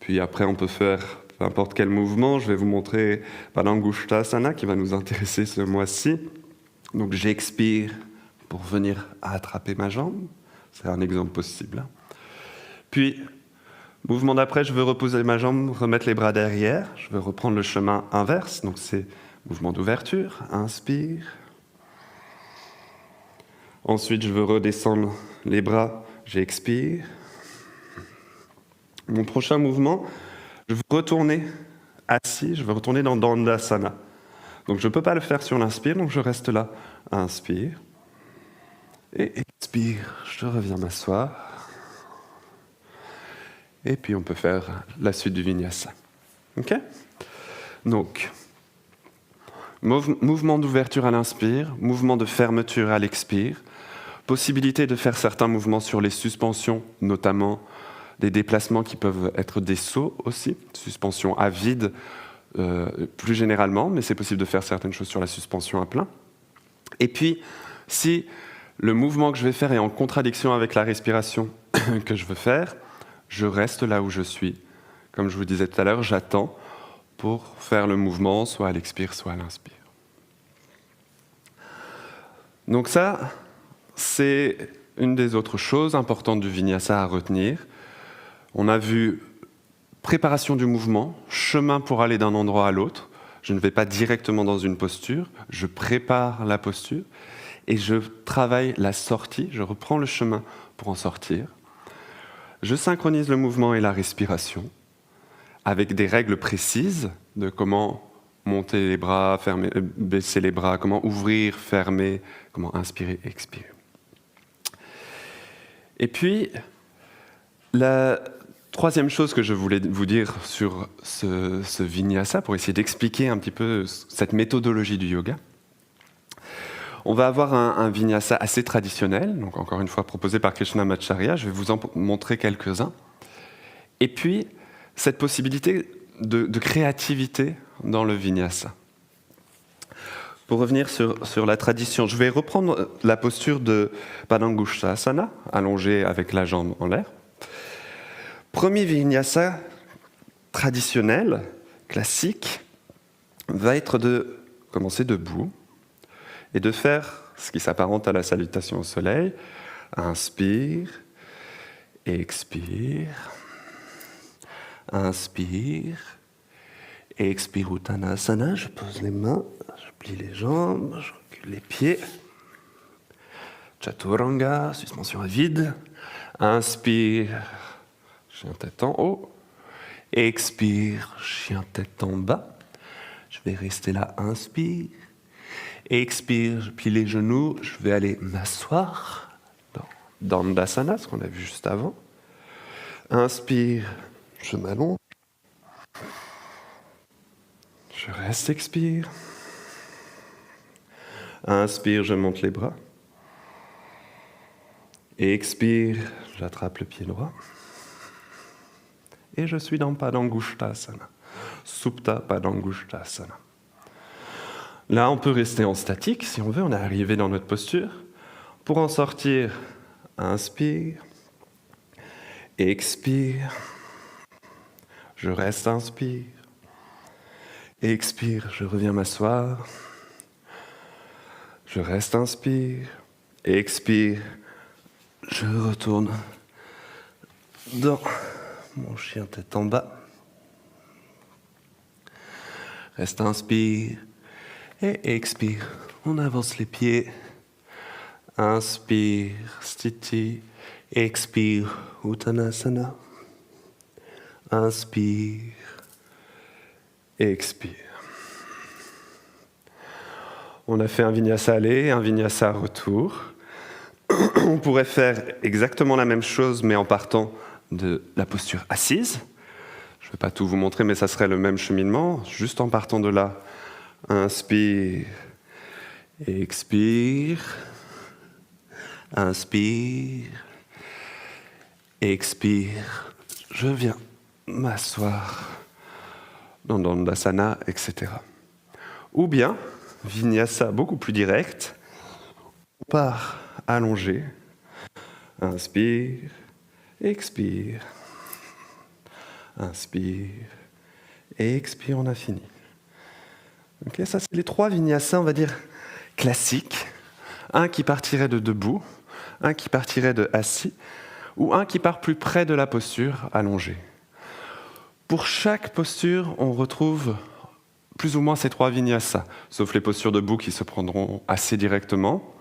Puis après, on peut faire n'importe quel mouvement. Je vais vous montrer Padangusthasana qui va nous intéresser ce mois-ci. Donc j'expire pour venir attraper ma jambe. C'est un exemple possible. Puis, mouvement d'après, je veux reposer ma jambe, remettre les bras derrière. Je veux reprendre le chemin inverse. Donc c'est mouvement d'ouverture. Inspire. Ensuite, je veux redescendre les bras. J'expire. Mon prochain mouvement, je veux retourner assis, je veux retourner dans Dandasana. Donc je ne peux pas le faire sur l'inspire, donc je reste là. Inspire. Et expire, je reviens m'asseoir. Et puis on peut faire la suite du vinyasa. Ok ? Donc, mouvement d'ouverture à l'inspire, mouvement de fermeture à l'expire, possibilité de faire certains mouvements sur les suspensions, notamment des déplacements qui peuvent être des sauts aussi, suspension à vide plus généralement, mais c'est possible de faire certaines choses sur la suspension à plein. Et puis, si le mouvement que je vais faire est en contradiction avec la respiration que je veux faire, je reste là où je suis. Comme je vous disais tout à l'heure, j'attends pour faire le mouvement, soit à l'expire, soit à l'inspire. Donc ça, c'est une des autres choses importantes du vinyasa à retenir. On a vu préparation du mouvement, chemin pour aller d'un endroit à l'autre. Je ne vais pas directement dans une posture, je prépare la posture et je travaille la sortie, je reprends le chemin pour en sortir. Je synchronise le mouvement et la respiration avec des règles précises de comment monter les bras, baisser les bras, comment ouvrir, fermer, comment inspirer, expirer. Et puis, la troisième chose que je voulais vous dire sur ce vinyasa, pour essayer d'expliquer un petit peu cette méthodologie du yoga, on va avoir un vinyasa assez traditionnel, donc encore une fois proposé par Krishnamacharya, je vais vous en montrer quelques-uns. Et puis, cette possibilité de créativité dans le vinyasa. Pour revenir sur la tradition, je vais reprendre la posture de Padangusthasana, allongée avec la jambe en l'air. Premier vinyasa traditionnel, classique, va être de commencer debout et de faire ce qui s'apparente à la salutation au soleil. Inspire, expire, inspire, expire Uttanasana, je pose les mains, je plie les jambes, je recule les pieds. Chaturanga, suspension à vide. Inspire, chien tête en haut. Expire, chien tête en bas. Je vais rester là, inspire. Expire, je plie les genoux, je vais aller m'asseoir dans Dandasana, ce qu'on a vu juste avant. Inspire, je m'allonge. Je reste, expire. Inspire, je monte les bras. Et expire, j'attrape le pied droit. Et je suis dans Padangusthasana. Supta Padangusthasana. Là, on peut rester en statique, si on veut, on est arrivé dans notre posture. Pour en sortir, inspire, expire, je reste, inspire, expire, je reviens m'asseoir, je reste, inspire, expire, je retourne dans mon chien tête en bas, reste, inspire, et expire, on avance les pieds. Inspire, Sthiti. Expire, Uttanasana. Inspire, expire. On a fait un vinyasa aller, un vinyasa retour. On pourrait faire exactement la même chose, mais en partant de la posture assise. Je ne vais pas tout vous montrer, mais ça serait le même cheminement. Juste en partant de là, inspire, expire, inspire, expire, je viens m'asseoir dans Dandasana, etc. Ou bien, vinyasa beaucoup plus direct, on part allongé, inspire, expire, inspire, et expire, on a fini. Okay, ça, c'est les 3 vinyasas, on va dire, classiques. Un qui partirait de debout, un qui partirait de assis, ou un qui part plus près de la posture, allongé. Pour chaque posture, on retrouve plus ou moins ces 3 vinyasas, sauf les postures debout qui se prendront assez directement.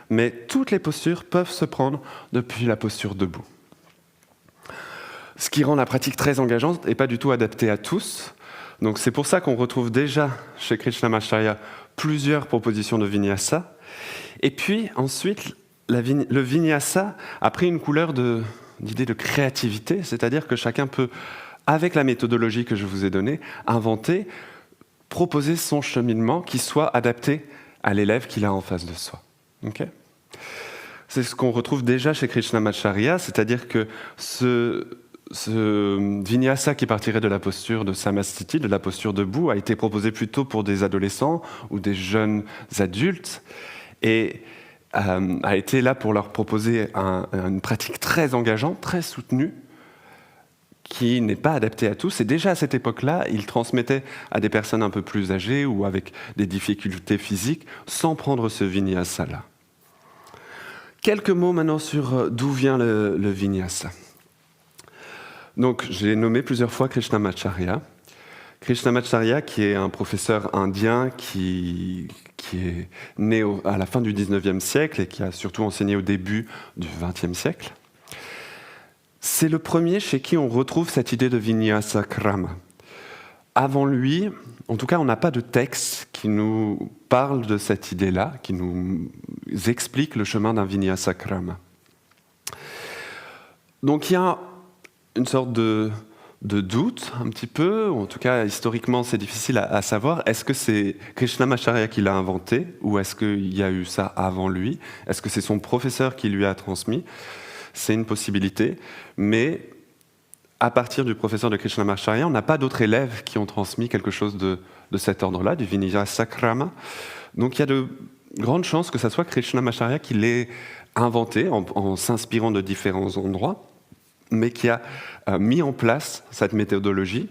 Mais toutes les postures peuvent se prendre depuis la posture debout. Ce qui rend la pratique très engageante et pas du tout adaptée à tous. Donc c'est pour ça qu'on retrouve déjà chez Krishnamacharya plusieurs propositions de vinyasa. Et puis ensuite, le vinyasa a pris une couleur d'idée de créativité, c'est-à-dire que chacun peut, avec la méthodologie que je vous ai donnée, inventer, proposer son cheminement qui soit adapté à l'élève qu'il a en face de soi. Okay ? C'est ce qu'on retrouve déjà chez Krishnamacharya, c'est-à-dire que ce vinyasa qui partirait de la posture de Samastiti, de la posture debout, a été proposé plutôt pour des adolescents ou des jeunes adultes et a été là pour leur proposer une pratique très engageante, très soutenue, qui n'est pas adaptée à tous. Et déjà à cette époque-là, il transmettait à des personnes un peu plus âgées ou avec des difficultés physiques sans prendre ce vinyasa-là. Quelques mots maintenant sur d'où vient le vinyasa. Donc, j'ai nommé plusieurs fois Krishnamacharya. Krishnamacharya, qui est un professeur indien qui est né à la fin du 19e siècle et qui a surtout enseigné au début du 20e siècle. C'est le premier chez qui on retrouve cette idée de vinyasa krama. Avant lui, en tout cas, on n'a pas de texte qui nous parle de cette idée-là, qui nous explique le chemin d'un vinyasa krama. Donc, il y a une sorte de doute, un petit peu, en tout cas historiquement c'est difficile à savoir, est-ce que c'est Krishnamacharya qui l'a inventé ou est-ce qu'il y a eu ça avant lui? Est-ce que c'est son professeur qui lui a transmis? C'est une possibilité, mais à partir du professeur de Krishnamacharya, on n'a pas d'autres élèves qui ont transmis quelque chose de cet ordre-là, du vinyasa krama. Donc il y a de grandes chances que ce soit Krishnamacharya qui l'ait inventé en s'inspirant de différents endroits, mais qui a mis en place cette méthodologie.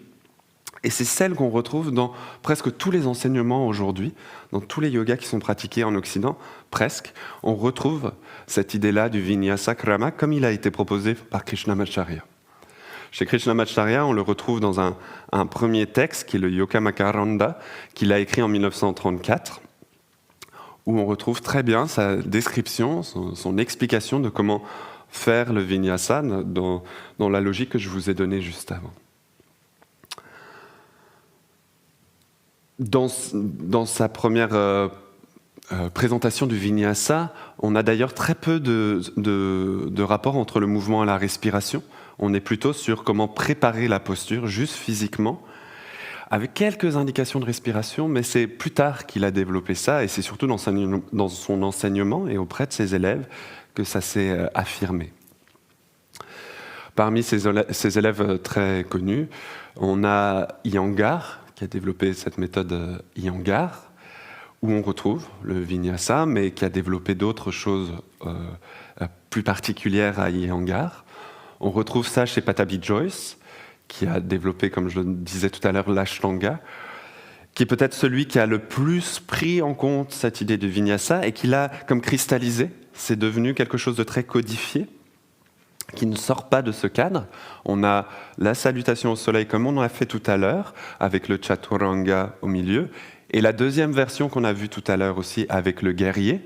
Et c'est celle qu'on retrouve dans presque tous les enseignements aujourd'hui, dans tous les yogas qui sont pratiqués en Occident, presque. On retrouve cette idée-là du vinyasa krama comme il a été proposé par Krishnamacharya. Chez Krishnamacharya, on le retrouve dans un premier texte, qui est le Yoga-Makaranda, qu'il a écrit en 1934, où on retrouve très bien sa description, son explication de comment faire le vinyasa dans la logique que je vous ai donnée juste avant. Dans sa première présentation du vinyasa, on a d'ailleurs très peu de rapport entre le mouvement et la respiration. On est plutôt sur comment préparer la posture, juste physiquement, avec quelques indications de respiration, mais c'est plus tard qu'il a développé ça, et c'est surtout dans son enseignement et auprès de ses élèves que ça s'est affirmé. Parmi ces élèves très connus, on a Iyengar, qui a développé cette méthode Iyengar, où on retrouve le Vinyasa, mais qui a développé d'autres choses plus particulières à Iyengar. On retrouve ça chez Pattabhi Jois, qui a développé, comme je le disais tout à l'heure, l'Ashtanga, qui est peut-être celui qui a le plus pris en compte cette idée de Vinyasa et qui l'a comme cristallisé. C'est devenu quelque chose de très codifié, qui ne sort pas de ce cadre. On a la salutation au soleil comme on a fait tout à l'heure, avec le Chaturanga au milieu, et la deuxième version qu'on a vue tout à l'heure aussi avec le guerrier.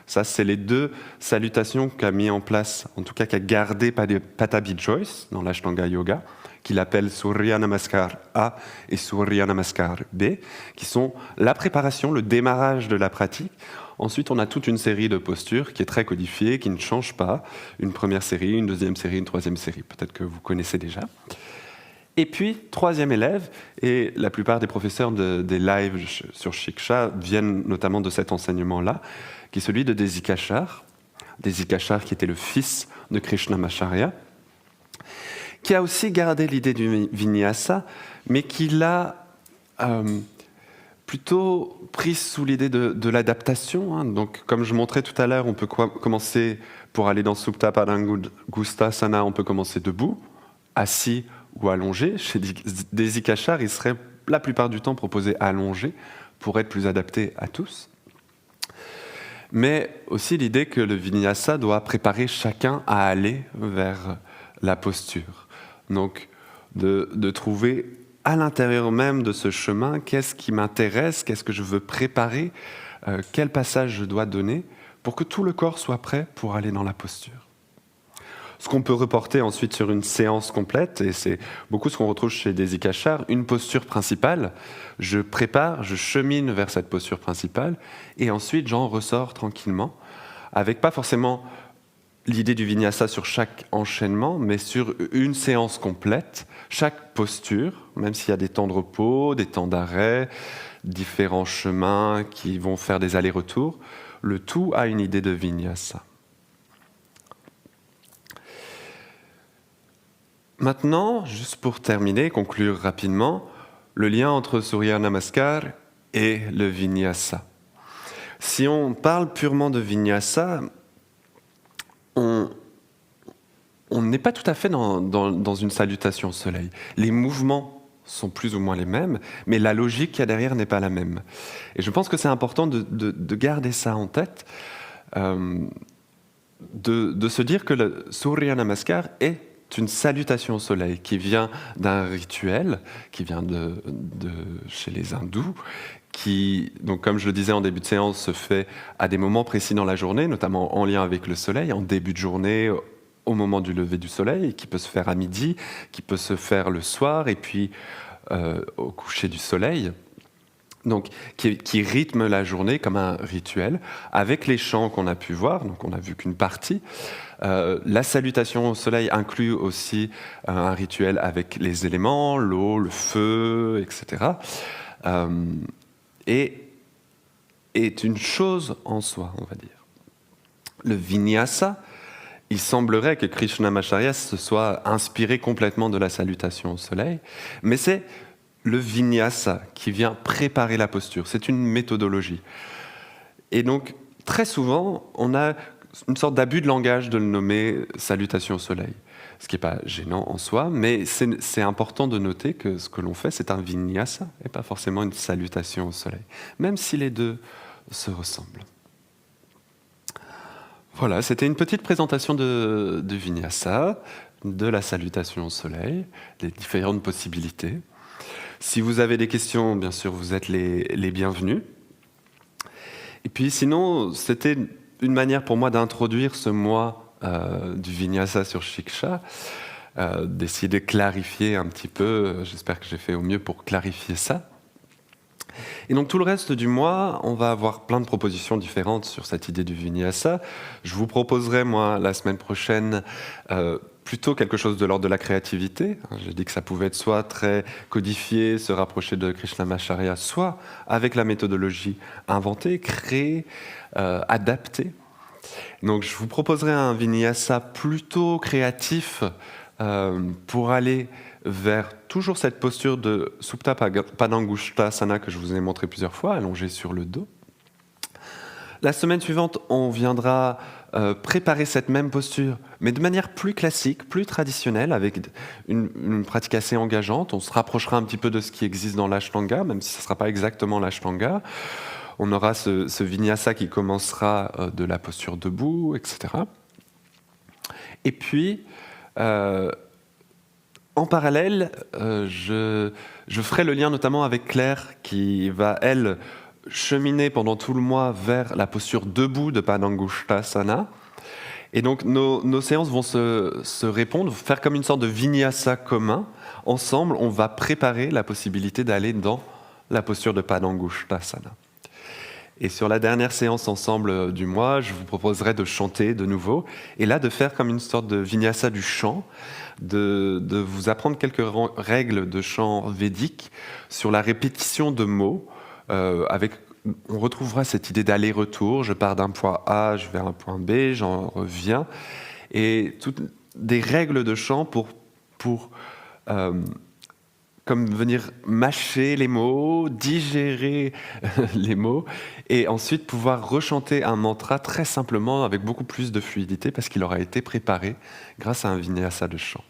Ça, c'est les deux salutations qu'a mis en place, en tout cas qu'a gardé Pattabhi Jois dans l'Ashtanga Yoga, qu'il appelle Surya Namaskar A et Surya Namaskar B, qui sont la préparation, le démarrage de la pratique. Ensuite, on a toute une série de postures qui est très codifiée, qui ne change pas. Une première série, une deuxième série, une troisième série. Peut-être que vous connaissez déjà. Et puis, troisième élève, et la plupart des professeurs des lives sur Shiksha viennent notamment de cet enseignement-là, qui est celui de Desikachar. Desikachar qui était le fils de Krishnamacharya, qui a aussi gardé l'idée du Vinyasa, mais qui l'a plutôt prise sous l'idée de l'adaptation. Hein. Donc, comme je montrais tout à l'heure, on peut commencer, pour aller dans Supta Padangusthasana, on peut commencer debout, assis ou allongé. Chez Desikachar, il serait la plupart du temps proposé allongé pour être plus adapté à tous. Mais aussi l'idée que le Vinyasa doit préparer chacun à aller vers la posture. Donc, de trouver à l'intérieur même de ce chemin, qu'est-ce qui m'intéresse, qu'est-ce que je veux préparer, quel passage je dois donner, pour que tout le corps soit prêt pour aller dans la posture. Ce qu'on peut reporter ensuite sur une séance complète, et c'est beaucoup ce qu'on retrouve chez Desikachar, une posture principale, je prépare, je chemine vers cette posture principale, et ensuite j'en ressors tranquillement, avec pas forcément l'idée du Vinyasa sur chaque enchaînement, mais sur une séance complète, chaque posture, même s'il y a des temps de repos, des temps d'arrêt, différents chemins qui vont faire des allers-retours, le tout a une idée de Vinyasa. Maintenant, juste pour terminer, conclure rapidement, le lien entre Surya Namaskar et le Vinyasa. Si on parle purement de Vinyasa, on n'est pas tout à fait dans une salutation au soleil. Les mouvements sont plus ou moins les mêmes, mais la logique qu'il y a derrière n'est pas la même. Et je pense que c'est important de garder ça en tête, de se dire que le Surya Namaskar est une salutation au soleil qui vient d'un rituel, qui vient de chez les hindous, qui, donc comme je le disais en début de séance, se fait à des moments précis dans la journée, notamment en lien avec le soleil, en début de journée, au moment du lever du soleil, qui peut se faire à midi, qui peut se faire le soir, et puis au coucher du soleil. Donc, qui rythme la journée comme un rituel, avec les chants qu'on a pu voir, donc on a vu qu'une partie. La salutation au soleil inclut aussi un rituel avec les éléments, l'eau, le feu, etc. Et est une chose en soi, on va dire. Le Vinyasa, il semblerait que Krishnamacharya se soit inspiré complètement de la salutation au soleil, mais c'est le Vinyasa qui vient préparer la posture. C'est une méthodologie. Et donc, très souvent, on a une sorte d'abus de langage de le nommer salutation au soleil. Ce qui n'est pas gênant en soi, mais c'est important de noter que ce que l'on fait, c'est un Vinyasa et pas forcément une salutation au soleil, même si les deux se ressemblent. Voilà, c'était une petite présentation de Vinyasa, de la salutation au soleil, des différentes possibilités. Si vous avez des questions, bien sûr, vous êtes les bienvenus. Et puis sinon, c'était une manière pour moi d'introduire ce mois du Vinyasa sur Shiksha, d'essayer de clarifier un petit peu. J'espère que j'ai fait au mieux pour clarifier ça. Et donc tout le reste du mois, on va avoir plein de propositions différentes sur cette idée du Vinyasa. Je vous proposerai, moi, la semaine prochaine, plutôt quelque chose de l'ordre de la créativité. J'ai dit que ça pouvait être soit très codifié, se rapprocher de Krishnamacharya, soit avec la méthodologie inventée, créée, adaptée. Donc je vous proposerai un vinyasa plutôt créatif pour aller vers toujours cette posture de Supta Padangusthasana que je vous ai montré plusieurs fois, allongé sur le dos. La semaine suivante, on viendra préparer cette même posture, mais de manière plus classique, plus traditionnelle, avec une pratique assez engageante. On se rapprochera un petit peu de ce qui existe dans l'Ashtanga, même si ce ne sera pas exactement l'Ashtanga. On aura ce vinyasa qui commencera de la posture debout, etc. Et puis, en parallèle, je ferai le lien notamment avec Claire, qui va, elle, cheminer pendant tout le mois vers la posture debout de Padangusthasana. Et donc, nos séances vont se répondre, faire comme une sorte de vinyasa commun. Ensemble, on va préparer la possibilité d'aller dans la posture de Padangusthasana. Et sur la dernière séance ensemble du mois, je vous proposerai de chanter de nouveau, et là de faire comme une sorte de vinyasa du chant, de vous apprendre quelques règles de chant védique sur la répétition de mots, on retrouvera cette idée d'aller-retour, je pars d'un point A, je vais à un point B, j'en reviens, et toutes des règles de chant pour comme venir mâcher les mots, digérer les mots, et ensuite pouvoir rechanter un mantra très simplement avec beaucoup plus de fluidité parce qu'il aura été préparé grâce à un vinyasa de chant.